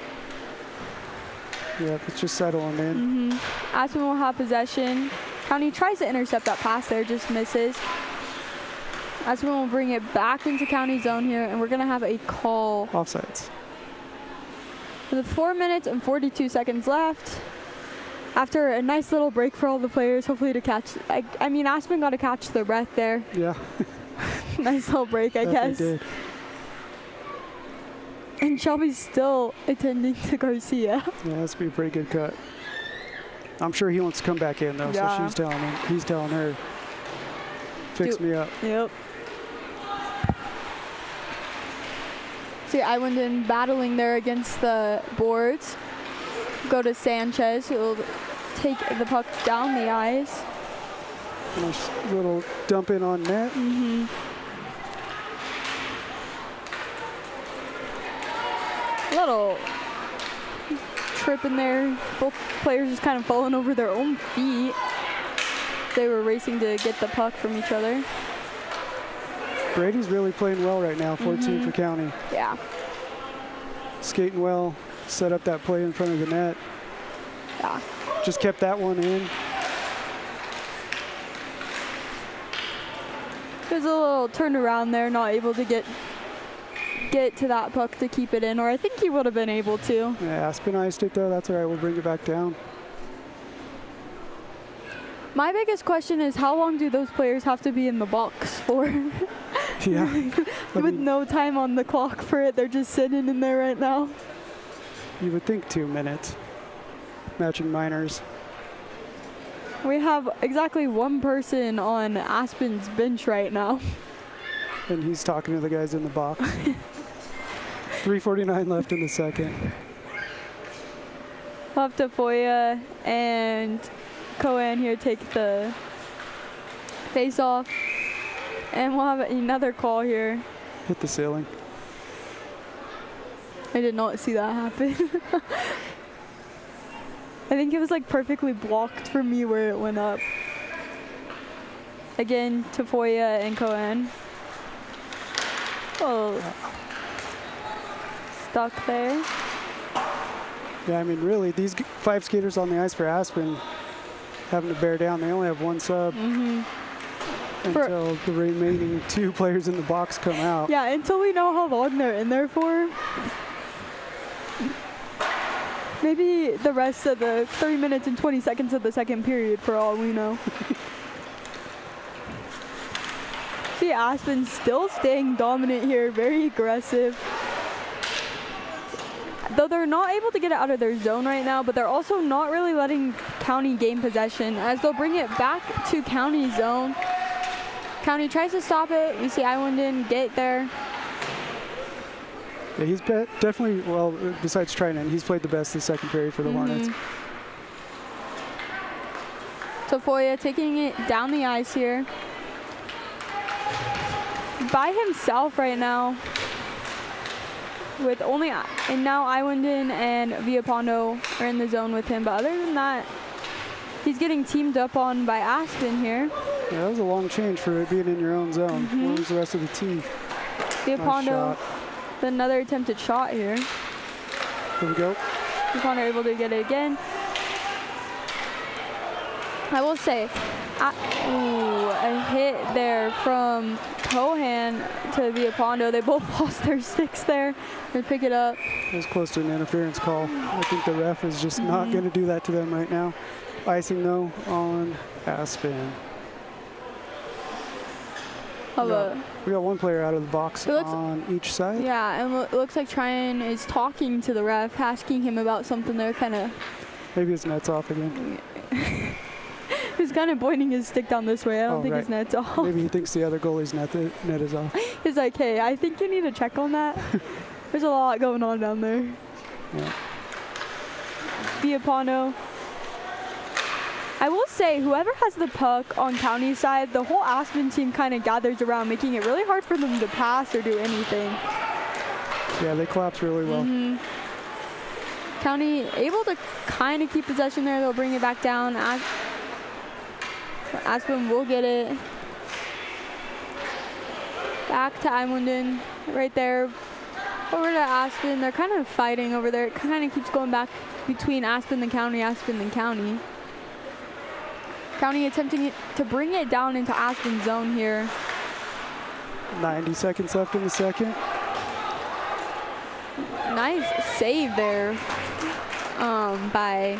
Yeah, it's just settling in. Aspen will have possession. County tries to intercept that pass there, just misses. Aspen will bring it back into County zone here, and we're gonna have a call. Offsides. With 4 minutes and 42 seconds left, after a nice little break for all the players, hopefully to catch, I mean, Aspen got to catch their breath there. Yeah. Nice little break, I guess. They did. And Shelby's still attending to Garcia. Yeah, that's be a pretty good cut. I'm sure he wants to come back in though, so he's telling her, fix me up. Yep. See, I went in battling there against the boards. Go to Sanchez, who will take the puck down the ice. Nice little dump in on net. Little trip in there. Both players just kind of falling over their own feet. They were racing to get the puck from each other. Brady's really playing well right now, 14 for County. Yeah. Skating well, set up that play in front of the net. Yeah. Just kept that one in. There's a little turnaround there, not able to get to that puck to keep it in, or I think he would have been able to. Yeah, Aspen iced it though. That's all right. We'll bring it back down. My biggest question is, how long do those players have to be in the box for? Yeah. With no time on the clock for it, they're just sitting in there right now. You would think 2 minutes. Matching minors. We have exactly one person on Aspen's bench right now. And he's talking to the guys in the box. 3:49 left in the second. We'll have Tafoya and Cohen here take the face off. And we'll have another call here. Hit the ceiling. I did not see that happen. I think it was like perfectly blocked for me where it went up. Again, Tafoya and Cohen. Oh. stuck there. Yeah, I mean, really, these 5 skaters on the ice for Aspen having to bear down. They only have 1 sub until the remaining 2 players in the box come out. Yeah, until we know how long they're in there for. Maybe the rest of the 3 minutes and 20 seconds of the second period, for all we know. See, Aspen still staying dominant here, very aggressive. Though they're not able to get it out of their zone right now, but they're also not really letting County gain possession, as they'll bring it back to County zone. County tries to stop it. We see Iwinden get there. Yeah, he's definitely, well, besides Trinan, he's played the best the second period for the Hornets. Tafoya taking it down the ice here. By himself right now. With only, and now Iwinden and Villapondo are in the zone with him. But other than that, he's getting teamed up on by Aspen here. Yeah, that was a long change for it being in your own zone. Where was the rest of the team? Villapondo, nice, another attempted shot here. Here we go. Villapondo able to get it again. I will say, a hit there from Cohan to Villapondo. They both lost their sticks there. They pick it up. It was close to an interference call. I think the ref is just not going to do that to them right now. Icing though on Aspen. We got 1 player out of the box on each side. Yeah, and it looks like Tryon is talking to the ref, asking him about something there, kind of. Maybe his net's off again. He's kind of pointing his stick down this way. I don't think his net's off. Maybe he thinks the other goalie's net is off. He's like, hey, I think you need to check on that. There's a lot going on down there. Yeah. Villapondo. I will say, whoever has the puck on County's side, the whole Aspen team kind of gathers around, making it really hard for them to pass or do anything. Yeah, they collapse really well. County able to kind of keep possession there. They'll bring it back down. Aspen will get it. Back to Iwinden, right there. Over to Aspen. They're kind of fighting over there. It kind of keeps going back between Aspen and County, Aspen and County. County attempting to bring it down into Aspen's zone here. 90 seconds left in the second. Nice save there by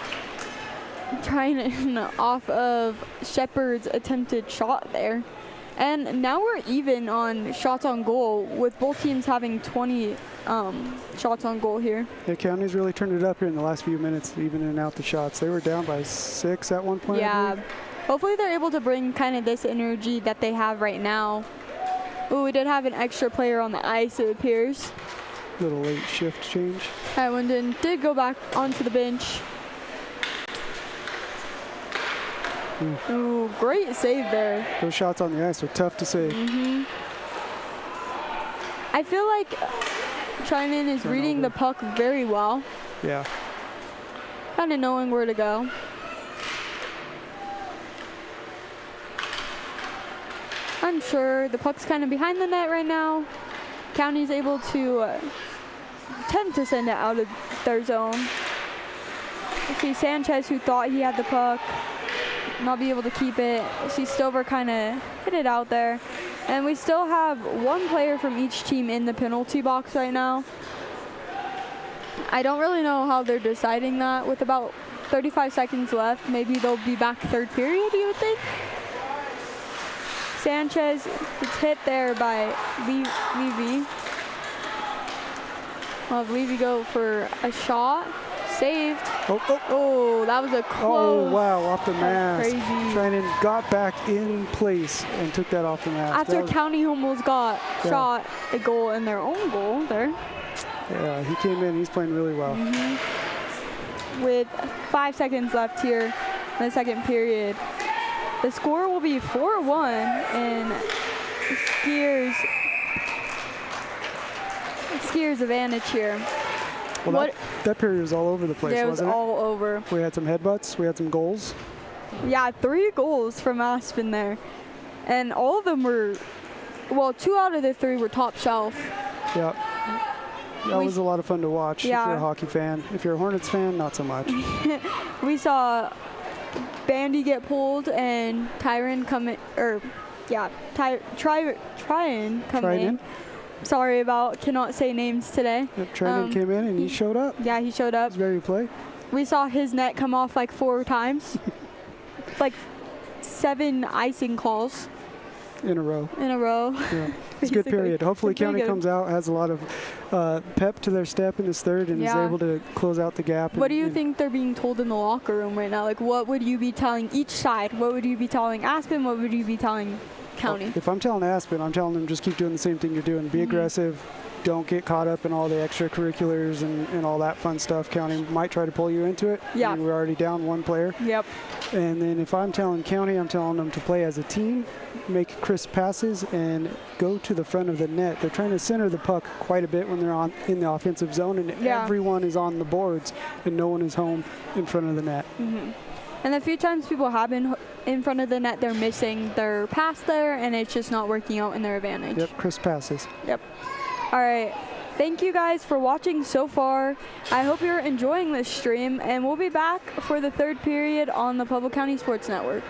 trying off of Shepard's attempted shot there. And now we're even on shots on goal, with both teams having 20 shots on goal here. Yeah, County's really turned it up here in the last few minutes, evening out the shots. They were down by 6 at one point. Yeah, hopefully they're able to bring kind of this energy that they have right now. Ooh, we did have an extra player on the ice, it appears. Little late shift change. Iwinden did go back onto the bench. Ooh, great save there. Those shots on the ice are tough to save. I feel like Trinan is reading the puck very well. Yeah. Kind of knowing where to go. Unsure. The puck's kind of behind the net right now. County's able to attempt to send it out of their zone. You see Sanchez, who thought he had the puck, not be able to keep it. See Stover kind of hit it out there. And we still have 1 player from each team in the penalty box right now. I don't really know how they're deciding that. With about 35 seconds left, maybe they'll be back third period, you would think. Sanchez gets hit there by Levy. We'll have Levy go for a shot. Saved. Oh, that was a close. Oh, wow, off the mask. Crazy. Trinan got back in place and took that off the mask. After County almost got shot a goal in their own goal there. Yeah, he came in. He's playing really well. With 5 seconds left here in the second period. The score will be 4-1 and Skiers advantage here. Well, that period was all over the place, wasn't it? It was all over. We had some headbutts. We had some goals. Yeah, 3 goals from Aspen there. And all of them were, well, 2 out of the 3 were top shelf. Yeah. That was a lot of fun to watch if Yeah. you're a hockey fan. If you're a Hornets fan, not so much. We saw Bandy get pulled and Tyron come in, or yeah, Tryon come in. Sorry about cannot say names today. Yep, Tryon came in and he showed up. Yeah, he showed up. He's ready to play. We saw his net come off like 4 times. Like 7 icing calls. In a row. Yeah. It's a good period. Hopefully County comes out, has a lot of pep to their step in this third and is able to close out the gap. What do you think they're being told in the locker room right now? Like, what would you be telling each side? What would you be telling Aspen? What would you be telling County? If I'm telling Aspen, I'm telling them just keep doing the same thing you're doing. Be aggressive. Don't get caught up in all the extracurriculars and all that fun stuff. County might try to pull you into it. Yeah. I mean, we're already down 1 player. Yep. And then if I'm telling County, I'm telling them to play as a team, make crisp passes, and go to the front of the net. They're trying to center the puck quite a bit when they're in the offensive zone, and everyone is on the boards, and no one is home in front of the net. And the few times people have been in front of the net, they're missing their pass there, and it's just not working out in their advantage. Yep, crisp passes. Yep. All right. Thank you guys for watching so far. I hope you're enjoying this stream, and we'll be back for the 3rd period on the Pueblo County Sports Network.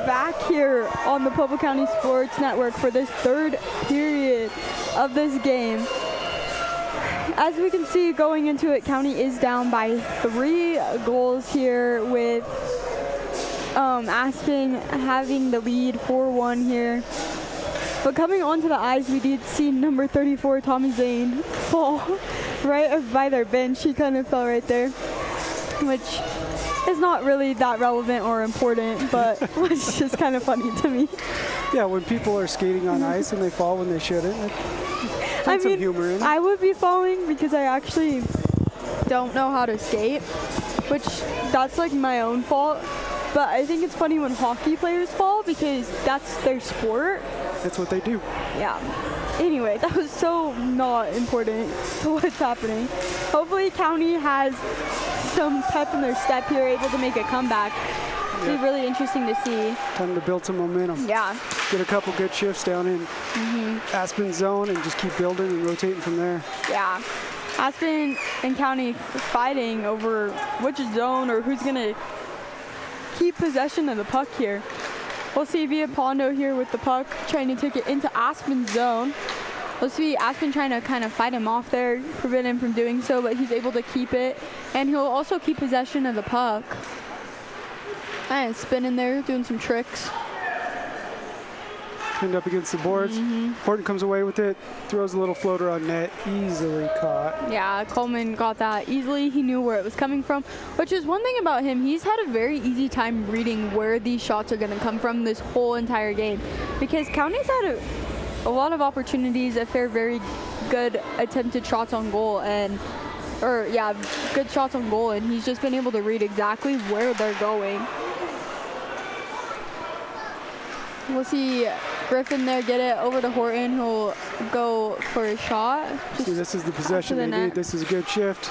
back here on the Pueblo County Sports Network for this third period of this game. As we can see going into it, County is down by 3 goals here with Aspen having the lead 4-1 here. But coming onto the ice, we did see number 34, Tommy Zane, fall right by their bench. He kind of fell right there, which is not really that relevant or important, but was just kind of funny to me. Yeah, when people are skating on ice and they fall when they shouldn't, I some mean, humor in it. I would be falling because I actually don't know how to skate, which that's like my own fault. But I think it's funny when hockey players fall because that's their sport. That's what they do. Yeah. Anyway, that was so not important to what's happening. Hopefully County has some pep in their step here, able to make a comeback. It'll be really interesting to see. Time to build some momentum. Yeah. Get a couple good shifts down in Aspen zone and just keep building and rotating from there. Yeah. Aspen and County fighting over which zone or who's going to keep possession of the puck here. We'll see Pondo here with the puck, trying to take it into Aspen's zone. We'll see Aspen trying to kind of fight him off there, prevent him from doing so, but he's able to keep it. And he'll also keep possession of the puck. Kind of spinning there, doing some tricks. Pinned up against the boards. Horton comes away with it, throws a little floater on net, easily caught. Yeah, Coleman got that easily. He knew where it was coming from, which is one thing about him. He's had a very easy time reading where these shots are going to come from this whole entire game, because County's had a lot of opportunities, a very good attempted shots on goal, good shots on goal, and he's just been able to read exactly where they're going. We'll see Griffin there get it over to Horton, who'll go for a shot. See, this is the possession they need. This is a good shift.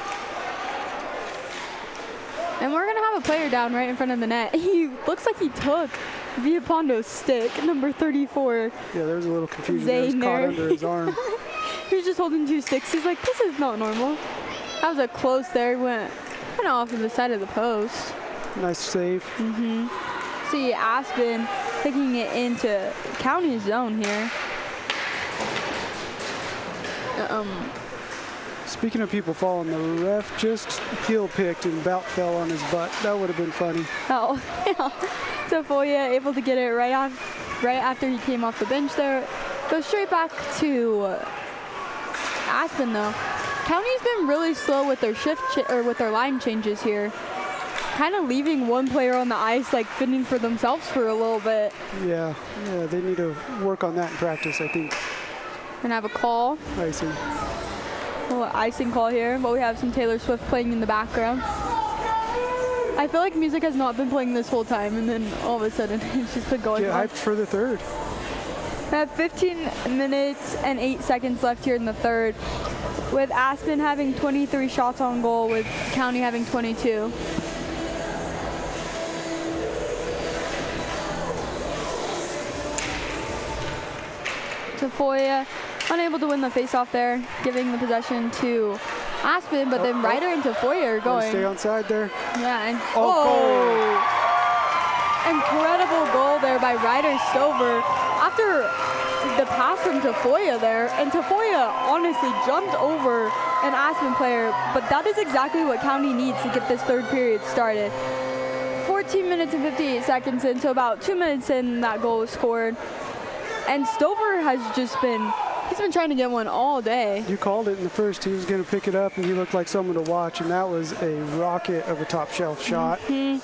And we're gonna have a player down right in front of the net. He looks like he took Pondo's stick, number 34. Yeah, there was a little confusion there. It was caught under his arm. He was just holding 2 sticks. He's like, this is not normal. That was a close there. Went kind of off to the side of the post. Nice save. See Aspen taking it into County zone here. Speaking of people falling, the ref just heel picked and about fell on his butt. That would have been funny. Oh, yeah. Tafoya able to get it right after he came off the bench there. Goes straight back to Aspen though. County's been really slow with their with their line changes here. Kind of leaving one player on the ice, like fending for themselves for a little bit. Yeah, they need to work on that in practice, I think. Gonna have a call. Icing. A little icing call here, but we have some Taylor Swift playing in the background. I feel like music has not been playing this whole time, and then all of a sudden it's just been going on. Get hyped for the third. We have 15 minutes and 8 seconds left here in the third, with Aspen having 23 shots on goal, with County having 22. Tafoya unable to win the face-off there, giving the possession to Aspen, but then Ryder and Tafoya are going. Stay on side there. Yeah, and goal. Incredible goal there by Ryder Stover after the pass from Tafoya there, and Tafoya honestly jumped over an Aspen player, but that is exactly what County needs to get this third period started. 14 minutes and 58 seconds in, so about 2 minutes in, that goal was scored. And Stover has just been, he's been trying to get one all day. You called it in the first. He was going to pick it up, and he looked like someone to watch, and that was a rocket of a top shelf shot.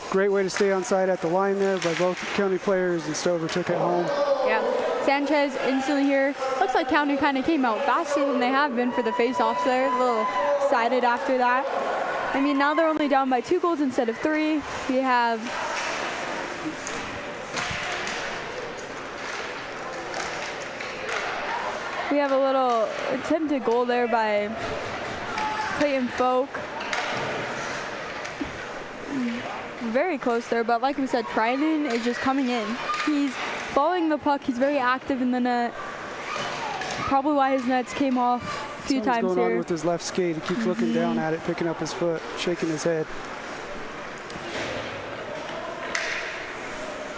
Great way to stay on side at the line there by both County players, and Stover took it home. Yeah, Sanchez instantly here. Looks like County kind of came out faster than they have been for the face-offs there. A little excited after that. I mean, now they're only down by 2 goals instead of 3. We have a little attempted goal there by Clayton Folk. Very close there, but like we said, Trident is just coming in. He's following the puck. He's very active in the net. Probably why his nets came off a few times going here. On with his left skate. He keeps looking down at it, picking up his foot, shaking his head.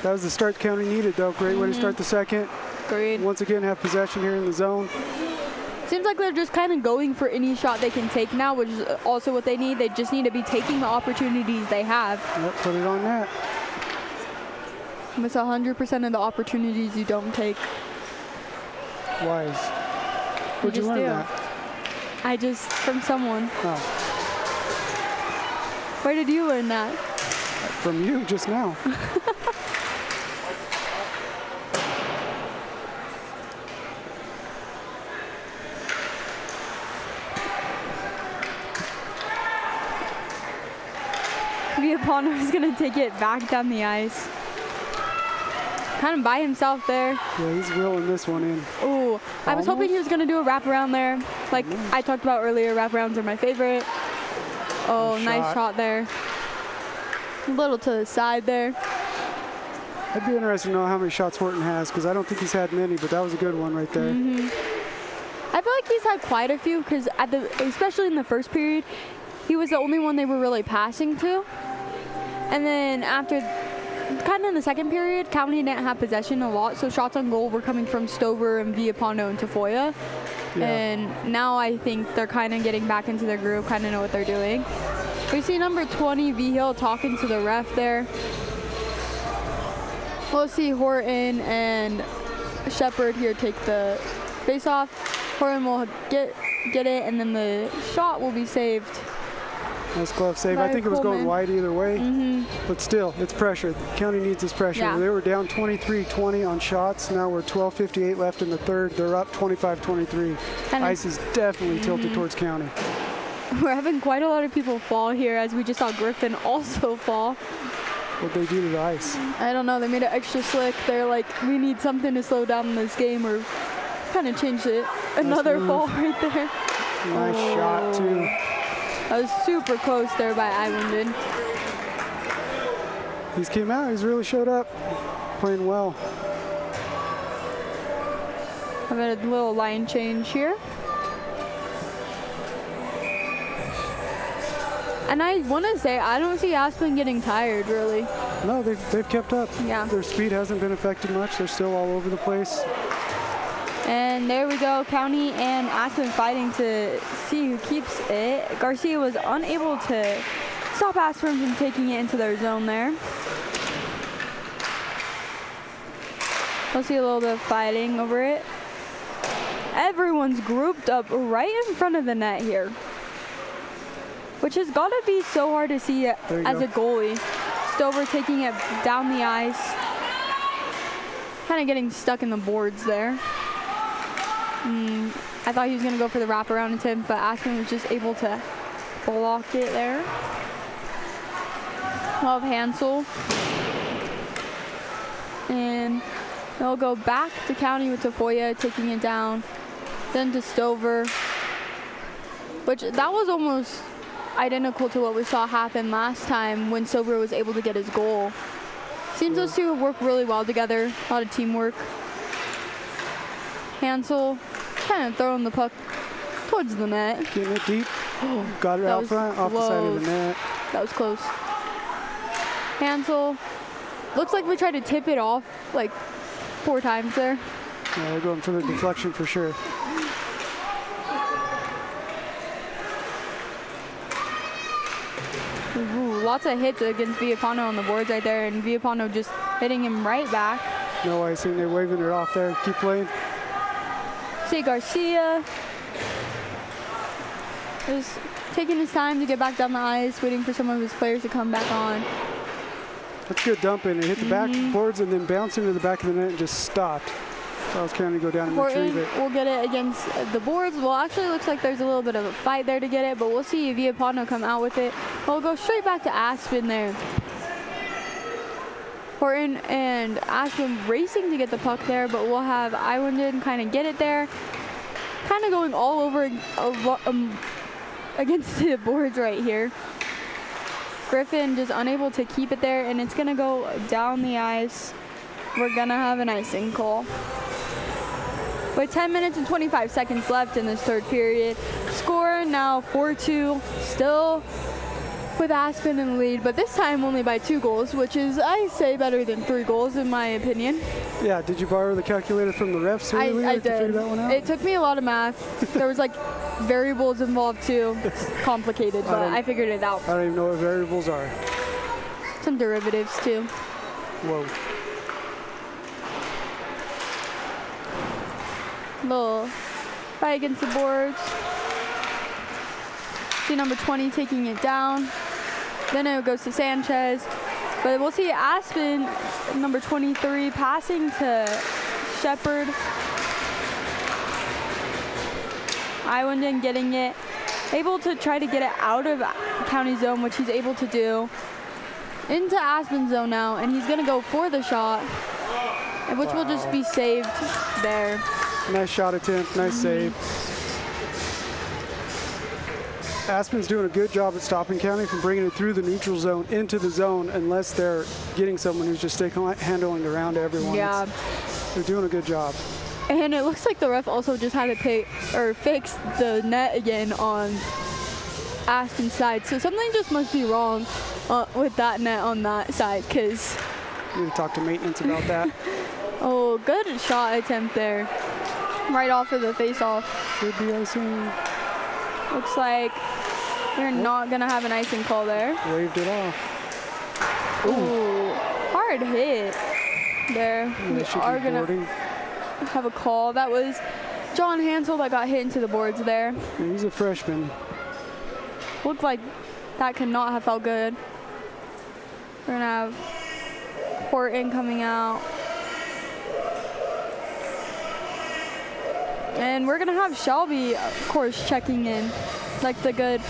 That was the start County needed, though. Great way to start the second. Great. Once again, have possession here in the zone. Seems like they're just kind of going for any shot they can take now, which is also what they need. They just need to be taking the opportunities they have. Yep, put it on net. Miss 100% of the opportunities you don't take. Wise. Where'd you learn that? From someone. Oh. Where did you learn that? From you just now. Viapano is going to take it back down the ice. Kind of by himself there. Yeah, he's reeling this one in. Ooh, I was hoping he was going to do a wraparound there. Like I talked about earlier, wraparounds are my favorite. Oh, nice shot there. A little to the side there. I'd be interested to know how many shots Horton has, because I don't think he's had many, but that was a good one right there. I feel like he's had quite a few, because especially in the first period, he was the only one they were really passing to. And then after, kind of in the second period, County didn't have possession a lot, so shots on goal were coming from Stover and Viapano and Tafoya. Yeah. And now I think they're kind of getting back into their groove, kind of know what they're doing. We see number 20, V-Hill, talking to the ref there. We'll see Horton and Shepard here take the face-off. Horton will get it, and then the shot will be saved. Nice glove save. I think it was going wide either way, but still, it's pressure. County needs this pressure. Yeah. They were down 23-20 on shots. Now we're 12:58 left in the third. They're up 25-23. Ice is definitely tilted towards County. We're having quite a lot of people fall here, as we just saw Griffin also fall. What'd they do to the ice? I don't know. They made it extra slick. They're like, we need something to slow down this game, or kind of change it. Another fall right there. Nice shot, too. That was super close there by Iwanden. He's came out. He's really showed up. Playing well. I've got a little line change here. And I want to say, I don't see Aspen getting tired, really. No, they've kept up. Yeah. Their speed hasn't been affected much. They're still all over the place. And there we go, County and Aspen fighting to see who keeps it. Garcia was unable to stop Aspen from taking it into their zone there. We'll see a little bit of fighting over it. Everyone's grouped up right in front of the net here, which has got to be so hard to see as a goalie. Stover taking it down the ice, kind of getting stuck in the boards there. I thought he was going to go for the wraparound attempt, but Aspen was just able to block it there. We'll have Hansel. And they'll go back to County with Tafoya taking it down. Then to Stover, which that was almost identical to what we saw happen last time when Stover was able to get his goal. Seems those two work really well together, a lot of teamwork. Hansel kind of throwing the puck towards the net. Getting it deep. Got it out front, off the side of the net. That was close. Hansel. Looks like we tried to tip it off like 4 times there. Yeah, they're going for the deflection for sure. Ooh, lots of hits against Viapano on the boards right there, and Viapano just hitting him right back. No icing, they're waving it off there. Keep playing. See Garcia just taking his time to get back down the ice, waiting for some of his players to come back on. That's good dumping. It hit the back boards and then bounced into the back of the net and just stopped. Charles County go down and retrieve it. We'll get it against the boards. Well, actually, it looks like there's a little bit of a fight there to get it, but we'll see Viapano come out with it. We'll go straight back to Aspen there. Horton and Aspen racing to get the puck there, but we'll have Iwanden kind of get it there. Kind of going all over against the boards right here. Griffin just unable to keep it there, and it's going to go down the ice. We're going to have an icing call. With 10 minutes and 25 seconds left in this third period. Score now 4-2. Still with Aspen in the lead, but this time only by 2 goals, which is, I say, better than 3 goals in my opinion. Yeah, did you borrow the calculator from the refs earlier I to figure did. that one out? It took me a lot of math. There was like variables involved too. It's complicated, but I figured it out. I don't even know what variables are. Some derivatives too. Whoa. Little fight against the boards. See number 20 taking it down. Then it goes to Sanchez. But we'll see Aspen, number 23, passing to Shepard. Iwinden getting it. Able to try to get it out of County zone, which he's able to do. Into Aspen zone now, and he's going to go for the shot, which will just be saved there. Nice shot attempt, nice save. Aspen's doing a good job at stopping County from bringing it through the neutral zone into the zone unless they're getting someone who's just handling around everyone. Yeah. They're doing a good job. And it looks like the ref also just had to fix the net again on Aspen's side. So something just must be wrong with that net on that side, because... We need to talk to maintenance about that. Oh, good shot attempt there. Right off of the face-off. Should be icing. Looks like we're not going to have an icing call there. Waved it off. Ooh, hard hit there. We are going to have a call. That was John Hansel that got hit into the boards there. Yeah, he's a freshman. Looked like that could not have felt good. We're going to have Horton coming out. And we're going to have Shelby, of course, checking in like the good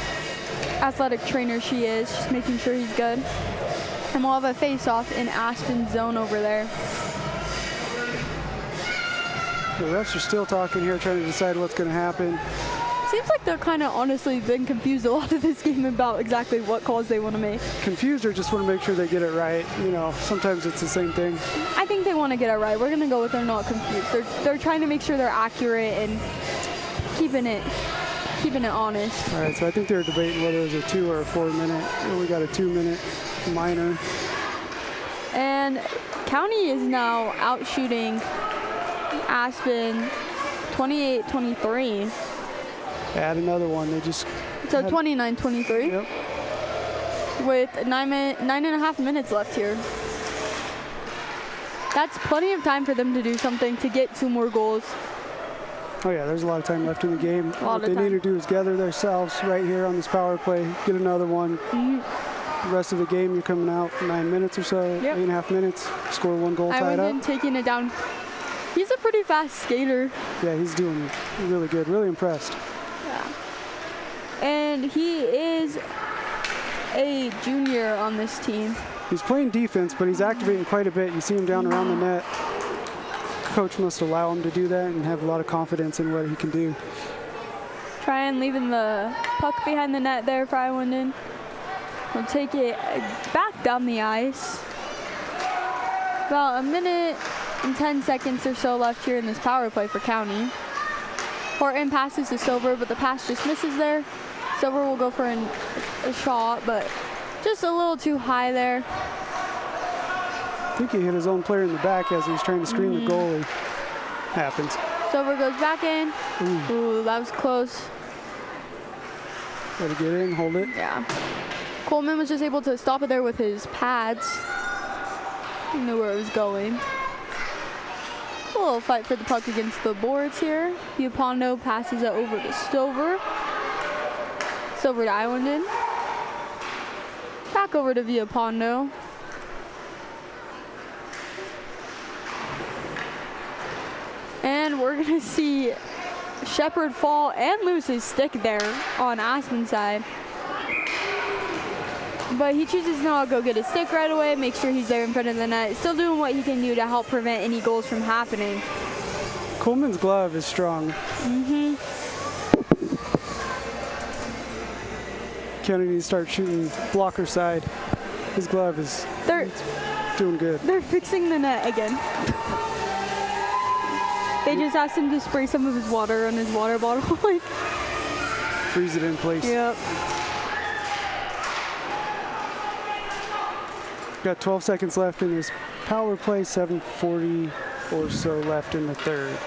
athletic trainer she is, just making sure he's good. And we'll have a face-off in Aspen zone over there. The refs are still talking here, trying to decide what's going to happen. Seems like they're kind of honestly been confused a lot of this game about exactly what calls they want to make. Confused or just want to make sure they get it right. You know, sometimes it's the same thing. I think they want to get it right. We're going to go with they're not confused. They're trying to make sure they're accurate and keeping it honest. All right, so I think they're debating whether it was a 2 or a 4 minute. We got a 2 minute minor. And County is now out shooting Aspen 28-23. Add another one. They just so 29-23. Yep. With 9.5 minutes left here. That's plenty of time for them to do something to get 2 more goals. Oh yeah, there's a lot of time left in the game. What they need to do is gather themselves right here on this power play, get another one. The rest of the game, you're coming out 9 minutes or so, 8.5 minutes, score 1 goal, tied up. Taking it down. He's a pretty fast skater. Yeah, he's doing really good, really impressed. Yeah. And he is a junior on this team. He's playing defense, but he's activating quite a bit. You see him down around the net. Coach must allow him to do that and have a lot of confidence in what he can do. Trying leaving the puck behind the net there for Iwinden. We'll take it back down the ice. About 1 minute and 10 seconds or so left here in this power play for County. Horton passes to Silver, but the pass just misses there. Silver will go for a shot, but just a little too high there. I think he hit his own player in the back as he was trying to screen the goalie. Happens. Silver goes back in. Ooh, that was close. Got to get in, hold it. Yeah. Coleman was just able to stop it there with his pads. He knew where it was going. A little fight for the puck against the boards here. Viapondo passes it over to Stover. Stover to Iwinden. Back over to Viapondo. And we're going to see Shepard fall and lose his stick there on Aspen's side. But he chooses to not go get his stick right away, make sure he's there in front of the net. Still doing what he can do to help prevent any goals from happening. Coleman's glove is strong. County needs to start shooting blocker side. His glove is doing good. They're fixing the net again. They just asked him to spray some of his water on his water bottle. Freeze it in place. Yep. Got 12 seconds left in this power play, 7:40 or so left in the third.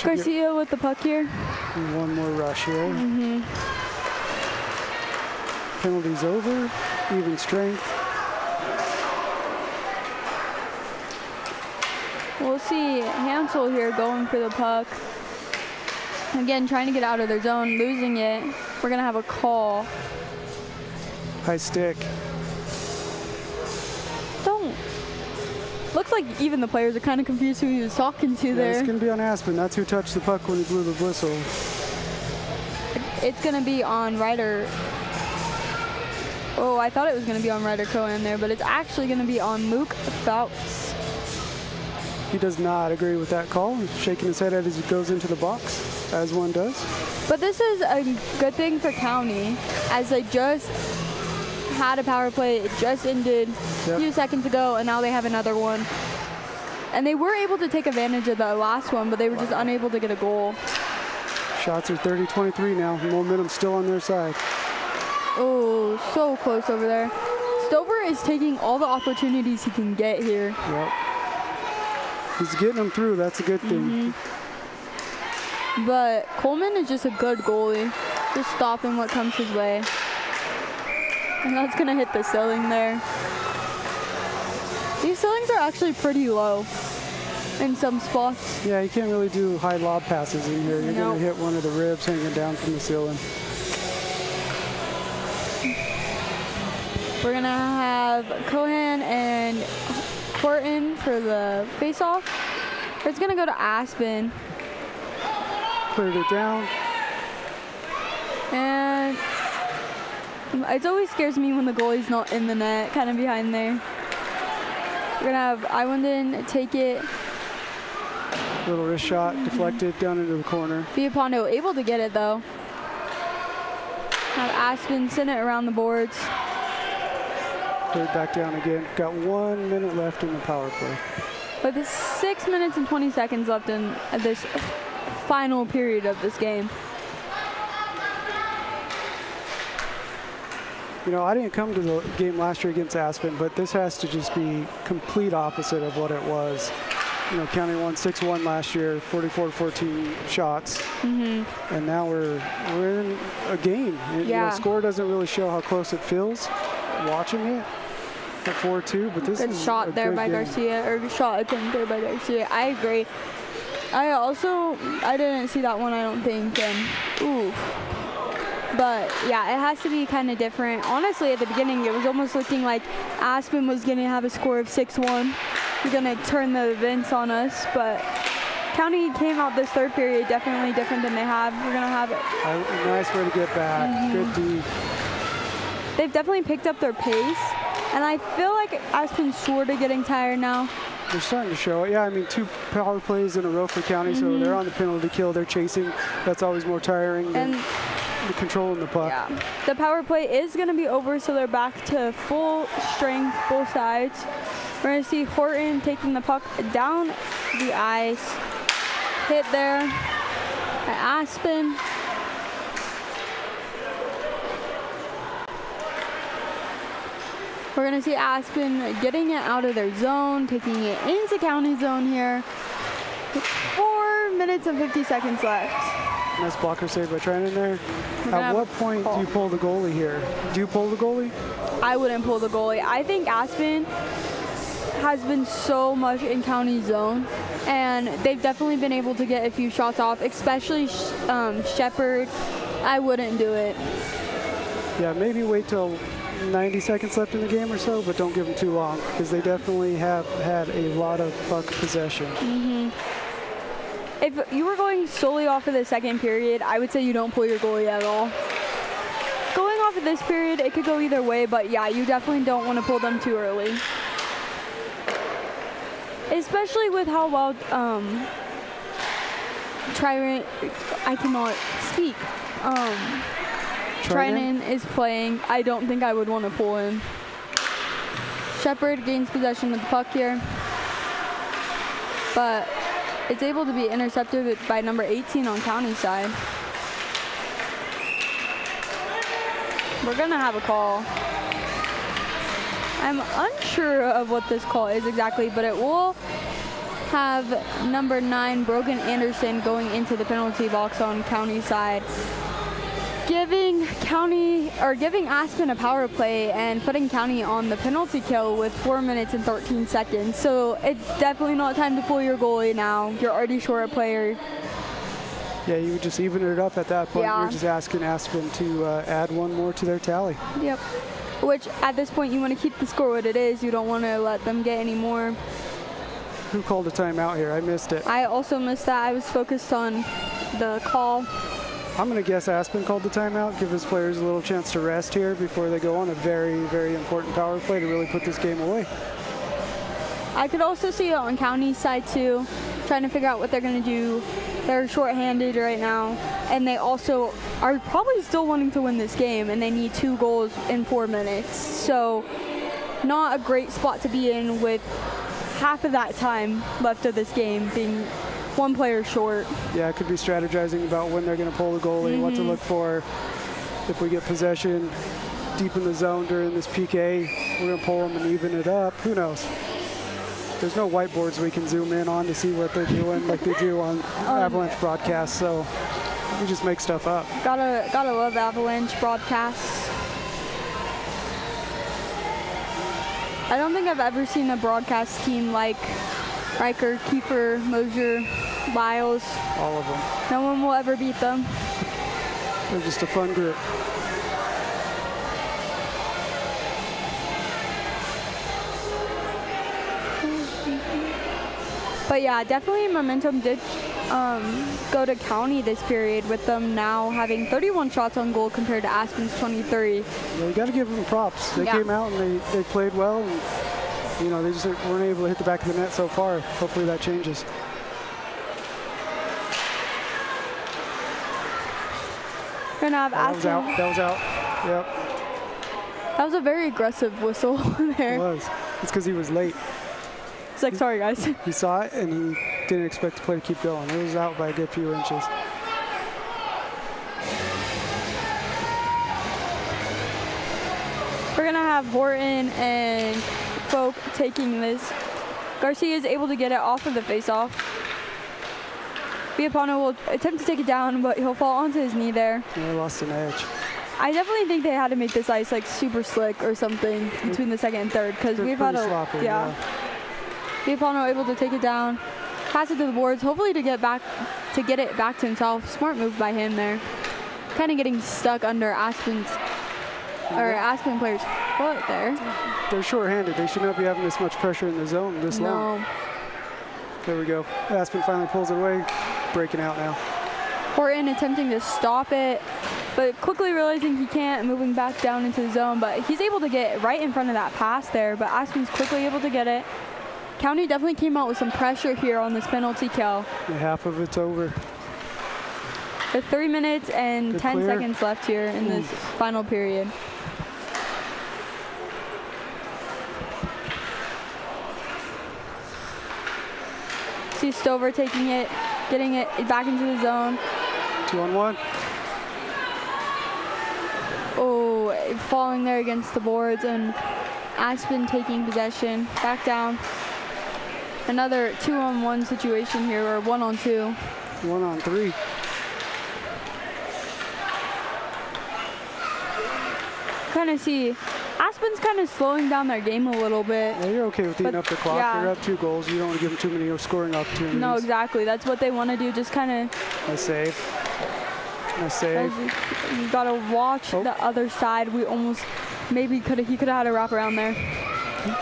Garcia with the puck here. One more rush here. Penalties over, even strength. We'll see Hansel here going for the puck. Again, trying to get out of their zone, losing it. We're going to have a call. High stick. Don't. Looks like even the players are kind of confused who he was talking to there. It's going to be on Aspen. That's who touched the puck when he blew the whistle. It's going to be on Ryder. Oh, I thought it was going to be on Ryder Cohen there, but it's actually going to be on Mook Phelps. He does not agree with that call. He's shaking his head as he goes into the box, as one does. But this is a good thing for County, as they just had a power play. It just ended a few seconds ago, and now they have another one. And they were able to take advantage of the last one, but they were just unable to get a goal. Shots are 30-23 now. Momentum still on their side. Oh, so close over there. Stover is taking all the opportunities he can get here. Yep. He's getting them through. That's a good thing. But Coleman is just a good goalie, just stopping what comes his way. And that's going to hit the ceiling there. These ceilings are actually pretty low in some spots. Yeah, you can't really do high lob passes in here. You're going to hit one of the ribs hanging down from the ceiling. We're going to have Cohen and Horton for the face-off. It's going to go to Aspen. Cleared it down. And it always scares me when the goalie's not in the net, kind of behind there. We're going to have Iwanden take it. Little wrist shot, deflected down into the corner. Villapondo able to get it, though. Have Aspen send it around the boards. Cleared back down again. Got 1 minute left in the power play. But there's 6 minutes and 20 seconds left in this final period of this game. You know, I didn't come to the game last year against Aspen, but this has to just be complete opposite of what it was. You know, County won 6-1 last year, 44-14 shots, and now we're in a game. You know, score doesn't really show how close it feels watching it at 4-2, but this is shot there by Garcia, or shot attempt there by Garcia. I agree. I didn't see that one, I don't think. Ooh. But yeah, it has to be kind of different. Honestly, at the beginning, it was almost looking like Aspen was going to have a score of 6-1. We're going to turn the events on us, but County came out this third period definitely different than they have. We're going to have it. A nice way to get back. Good D. They've definitely picked up their pace, and I feel like Aspen's sort of getting tired now. They're starting to show it. Yeah, I mean, 2 power plays in a row for County, so they're on the penalty kill. They're chasing. That's always more tiring than controlling the puck. Yeah. The power play is going to be over, so they're back to full strength, both sides. We're going to see Horton taking the puck down the ice. Hit there at Aspen. We're going to see Aspen getting it out of their zone, taking it into County zone here. 4 minutes and 50 seconds left. Nice blocker save by Trenton there. At what point do you pull the goalie here? Do you pull the goalie? I wouldn't pull the goalie. I think Aspen has been so much in County zone, and they've definitely been able to get a few shots off, especially Shepard. I wouldn't do it. Yeah, maybe wait till 90 seconds left in the game or so, but don't give them too long, because they definitely have had a lot of puck possession. If you were going solely off of the second period, I would say you don't pull your goalie at all. Going off of this period, it could go either way, but yeah, you definitely don't want to pull them too early. Especially with how well I cannot speak. Trinan is playing. I don't think I would want to pull him. Shepard gains possession of the puck here, but it's able to be intercepted by number 18 on County side. We're gonna have a call. I'm unsure of what this call is exactly, but it will have number 9, Brogan Anderson, going into the penalty box on County side, giving Aspen a power play and putting County on the penalty kill with 4 minutes and 13 seconds. So it's definitely not time to pull your goalie now. You're already short a player. Yeah, you would just even it up at that point. Yeah. You're just asking Aspen to add one more to their tally. Yep. Which at this point you want to keep the score what it is. You don't want to let them get any more. Who called a timeout here? I missed it. I also missed that. I was focused on the call. I'm going to guess Aspen called the timeout, give his players a little chance to rest here before they go on a very, very important power play to really put this game away. I could also see it on County's side too, trying to figure out what they're going to do. They're shorthanded right now, and they also are probably still wanting to win this game, and they need 2 goals in 4 minutes. So not a great spot to be in with half of that time left of this game being 1 player short. Yeah, it could be strategizing about when they're going to pull the goalie, what to look for. If we get possession deep in the zone during this PK, we're going to pull them and even it up. Who knows? There's no whiteboards we can zoom in on to see what they're doing like they do on Avalanche broadcasts, so we just make stuff up. Gotta love Avalanche broadcasts. I don't think I've ever seen a broadcast team like Riker, Kiefer, Mosier, Lyles. All of them. No one will ever beat them. They're just a fun group. But yeah, definitely momentum did go to County this period, with them now having 31 shots on goal compared to Aspen's 23. Yeah, you got to give them props. They came out and they played well, and you know, they just weren't able to hit the back of the net so far. Hopefully that changes. We're gonna have Aspen. That was out. Yep. That was a very aggressive whistle there. It was. It's because he was late. It's like, sorry guys. He saw it and he didn't expect the play to keep going. It was out by a good few inches. We're gonna have Horton and Folk taking this. Garcia is able to get it off of the face-off. Biapano will attempt to take it down, but he'll fall onto his knee there. Yeah, lost an edge. I definitely think they had to make this ice like super slick or something between the second and third, because we've had a sloppy, yeah. Biapano able to take it down, pass it to the boards, hopefully to get it back to himself. Smart move by him there. Kind of getting stuck under Aspen player's foot there. They're short-handed. They should not be having this much pressure in the zone this long. There we go. Aspen finally pulls it away, breaking out now. Horton attempting to stop it, but quickly realizing he can't, moving back down into the zone. But he's able to get right in front of that pass there, but Aspen's quickly able to get it. County definitely came out with some pressure here on this penalty kill. Yeah, half of it's over. With 3 minutes and 10 seconds left here in this final period. See Stover taking it, getting it back into the zone. 2-on-1. Oh, falling there against the boards, and Aspen taking possession. Back down. Another 2-on-1 situation here, or 1-on-2. 1-on-3. Kind of see Aspen's kind of slowing down their game a little bit. Yeah, you're okay with eating up the clock. Yeah. You're up 2 goals. You don't want to give them too many scoring opportunities. No, exactly. That's what they want to do. Just kind of. Nice save. Nice save. You gotta watch the other side. We almost he could have had a wraparound there.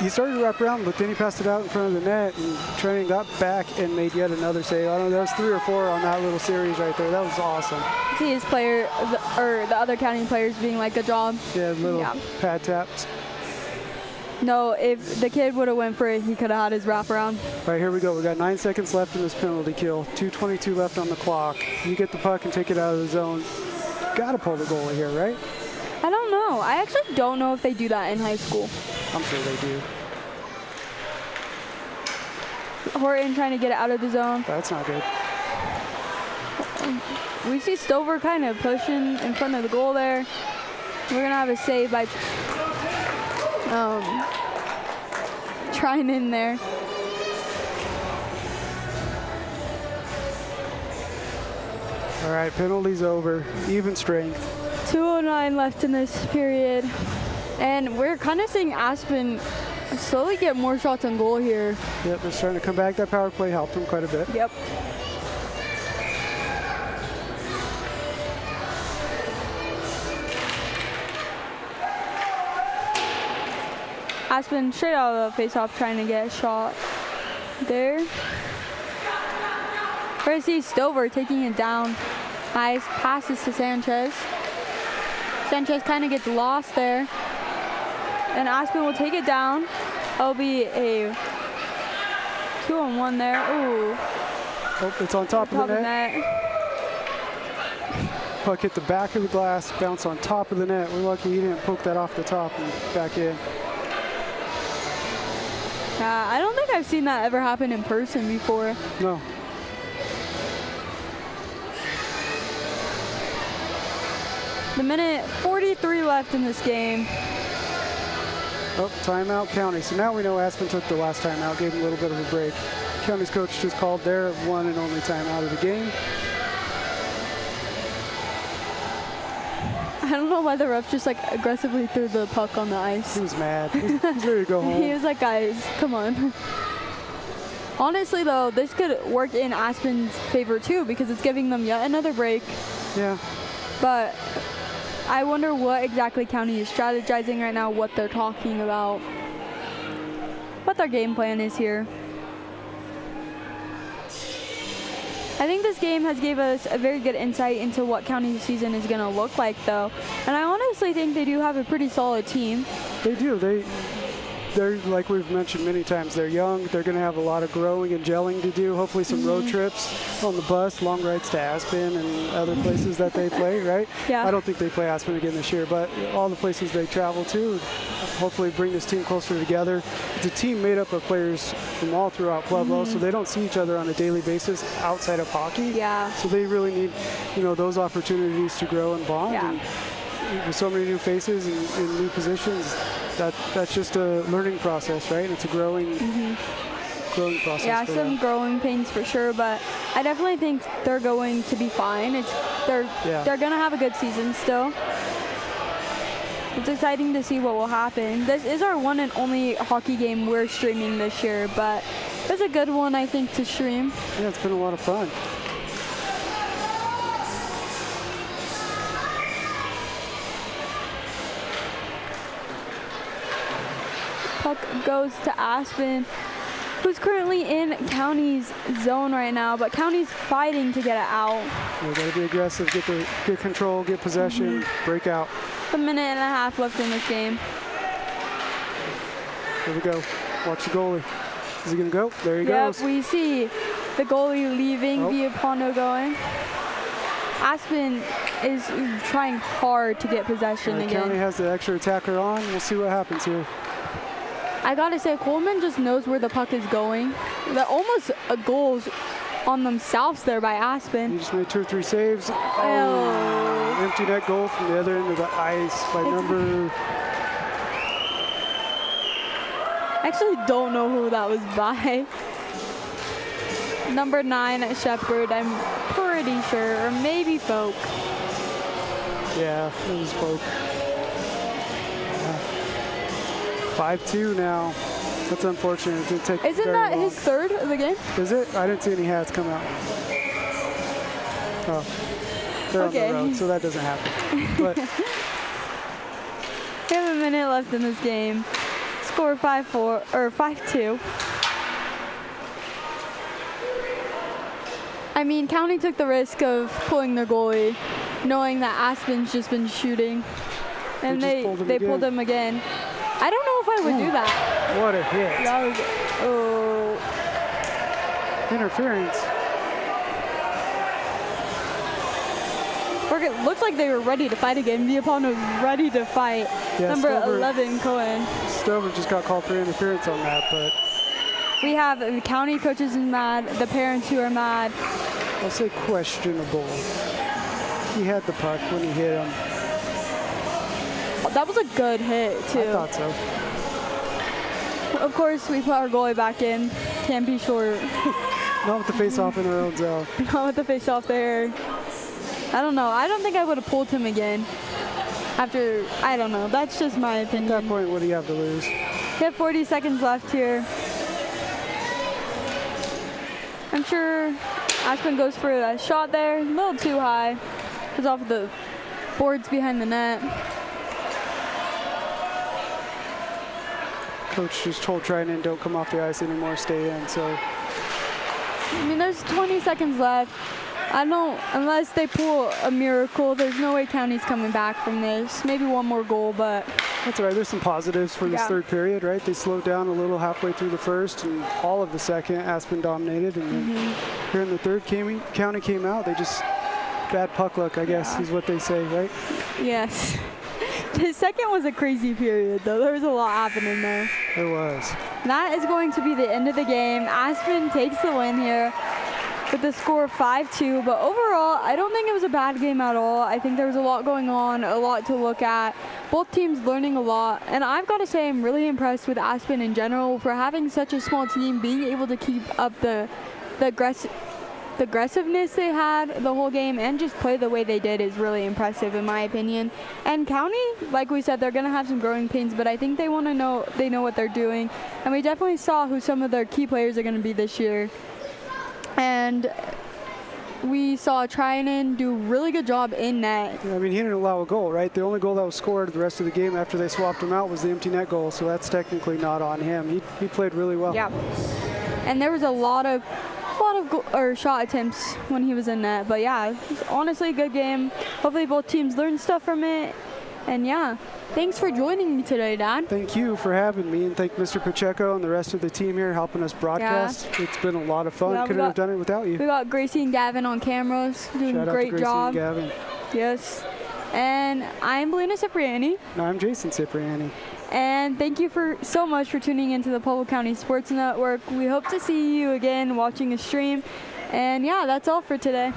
He started to wrap around, but then he passed it out in front of the net, and Trenton got back and made yet another save. I don't know, that was 3 or 4 on that little series right there. That was awesome. See his player, the other County players being like, good job. Yeah, little pad taps. No, if the kid would have went for it, he could have had his wraparound. All right, here we go. We got 9 seconds left in this penalty kill. 2:22 left on the clock. You get the puck and take it out of the zone. Got to pull the goalie here, right? I don't know. I actually don't know if they do that in high school. I'm sure they do. Horton trying to get it out of the zone. That's not good. We see Stover kind of pushing in front of the goal there. We're going to have a save by trying in there. All right, penalties over, even strength. 2:09 left in this period. And we're kind of seeing Aspen slowly get more shots on goal here. Yep, they're starting to come back. That power play helped them quite a bit. Yep. Aspen straight out of the face-off trying to get a shot there. We're going to see Stover taking it down. Nice passes to Sanchez. Sanchez kind of gets lost there. And Aspen will take it down. It'll be a 2-on-1 there. Ooh. Oh, it's on top of the net. Puck hit the back of the glass, bounce on top of the net. We're lucky he didn't poke that off the top and back in. I don't think I've seen that ever happen in person before. No. The minute 43 left in this game. Oh, timeout County. So now we know Aspen took the last timeout, gave him a little bit of a break. County's coach just called their one and only timeout of the game. I don't know why the ref just like aggressively threw the puck on the ice. He was mad. He's ready to go home. He was like, guys, come on. Honestly, though, this could work in Aspen's favor, too, because it's giving them yet another break. Yeah. But I wonder what exactly County is strategizing right now, what they're talking about, what their game plan is here. I think this game has gave us a very good insight into what County's season is going to look like, though. And I honestly think they do have a pretty solid team. They do. They're, like we've mentioned many times, they're young. They're going to have a lot of growing and gelling to do. Hopefully some road trips on the bus, long rides to Aspen and other places that they play, right? Yeah. I don't think they play Aspen again this year, but all the places they travel to, hopefully bring this team closer together. It's a team made up of players from all throughout Pueblo, so they don't see each other on a daily basis outside of hockey. Yeah. So they really need, those opportunities to grow and bond. Yeah. And with so many new faces and in new positions, that's just a learning process, right? It's a growing process. Yeah, for some them. growing pains for sure, but I definitely think they're going to be fine. They're going to have a good season still. It's exciting to see what will happen. This is our one and only hockey game we're streaming this year, but it's a good one, I think, to stream. Yeah, it's been a lot of fun. Puck goes to Aspen, who's currently in County's zone right now, but County's fighting to get it out. We got to be aggressive, get control, get possession, break out. A minute and a half left in this game. Here we go. Watch the goalie. Is he going to go? There he Yep, goes. we see the goalie leaving, Viapano going. Aspen is trying hard to get possession again. County has the extra attacker on. We'll see what happens here. I gotta say, Coleman just knows where the puck is going. They're almost goals on themselves there by Aspen. He just made 2 or 3 saves. Oh, empty net goal from the other end of the ice by number. I actually don't know who that was by. Number 9 Shepherd, I'm pretty sure, or maybe Folk. Yeah, it was Folk. 5-2 now. That's unfortunate. It didn't take Isn't very that long. his third of the game? Is it? I didn't see any hats come out. Oh, they're Okay. on the road, so that doesn't happen. But We have a minute left in this game. Score 5-4 or 5-2. I mean, County took the risk of pulling their goalie, knowing that Aspen's just been shooting, and they pulled him again. I don't know if I would do that. What a hit. That was, Interference. It looked like they were ready to fight again. The opponent was ready to fight. Yeah, Number 11, Cohen. Stover just got called for interference on that, but. We have the county coaches mad, the parents who are mad. I'll say questionable. He had the puck when he hit him. That was a good hit, too. I thought so. of course, we put our goalie back in. Can't be short. Not with the face-off in their own zone. Not with the face-off there. I don't know. I don't think I would have pulled him again. After, I don't know. That's just my opinion. At that point, what do you have to lose? We have 40 seconds left here. I'm sure Aspen goes for a shot there. A little too high. Goes off the boards behind the net. Coach just told Trinan, don't come off the ice anymore, stay in. So, I mean, there's 20 seconds left. I don't, unless they pull a miracle, there's no way County's coming back from this. Maybe one more goal, but. That's all right. There's some positives for this third period, right? They slowed down a little halfway through the first, and all of the second, Aspen dominated. And then here in the third, County came out. They just, bad puck luck, I guess, is what they say, right? Yes. The second was a crazy period, though. There was a lot happening there. There was. That is going to be the end of the game. Aspen takes the win here with the score of 5-2. But overall, I don't think it was a bad game at all. I think there was a lot going on, a lot to look at. Both teams learning a lot. And I've got to say, I'm really impressed with Aspen in general for having such a small team, being able to keep up the aggressiveness they had the whole game and just play the way they did is really impressive in my opinion. And County, like we said, they're going to have some growing pains, but I think they know what they're doing. And we definitely saw who some of their key players are going to be this year. And we saw Trinan do a really good job in net. Yeah, I mean, he didn't allow a goal, right? The only goal that was scored the rest of the game after they swapped him out was the empty net goal, so that's technically not on him. He played really well. Yeah. And there was a lot of shot attempts when he was in net, but yeah, it was honestly a good game. Hopefully both teams learned stuff from it. And yeah, thanks for joining me today, Dad. Thank you for having me, and thank Mr. Pacheco and the rest of the team here helping us broadcast. Yeah. It's been a lot of fun. Yeah, Couldn't have done it without you. We got Gracie and Gavin on cameras doing a great job. Shout out to Gracie and Gavin. Yes. And I'm Belina Cipriani. And I'm Jason Cipriani. And thank you so much for tuning into the Pueblo County Sports Network. We hope to see you again watching a stream. And yeah, that's all for today.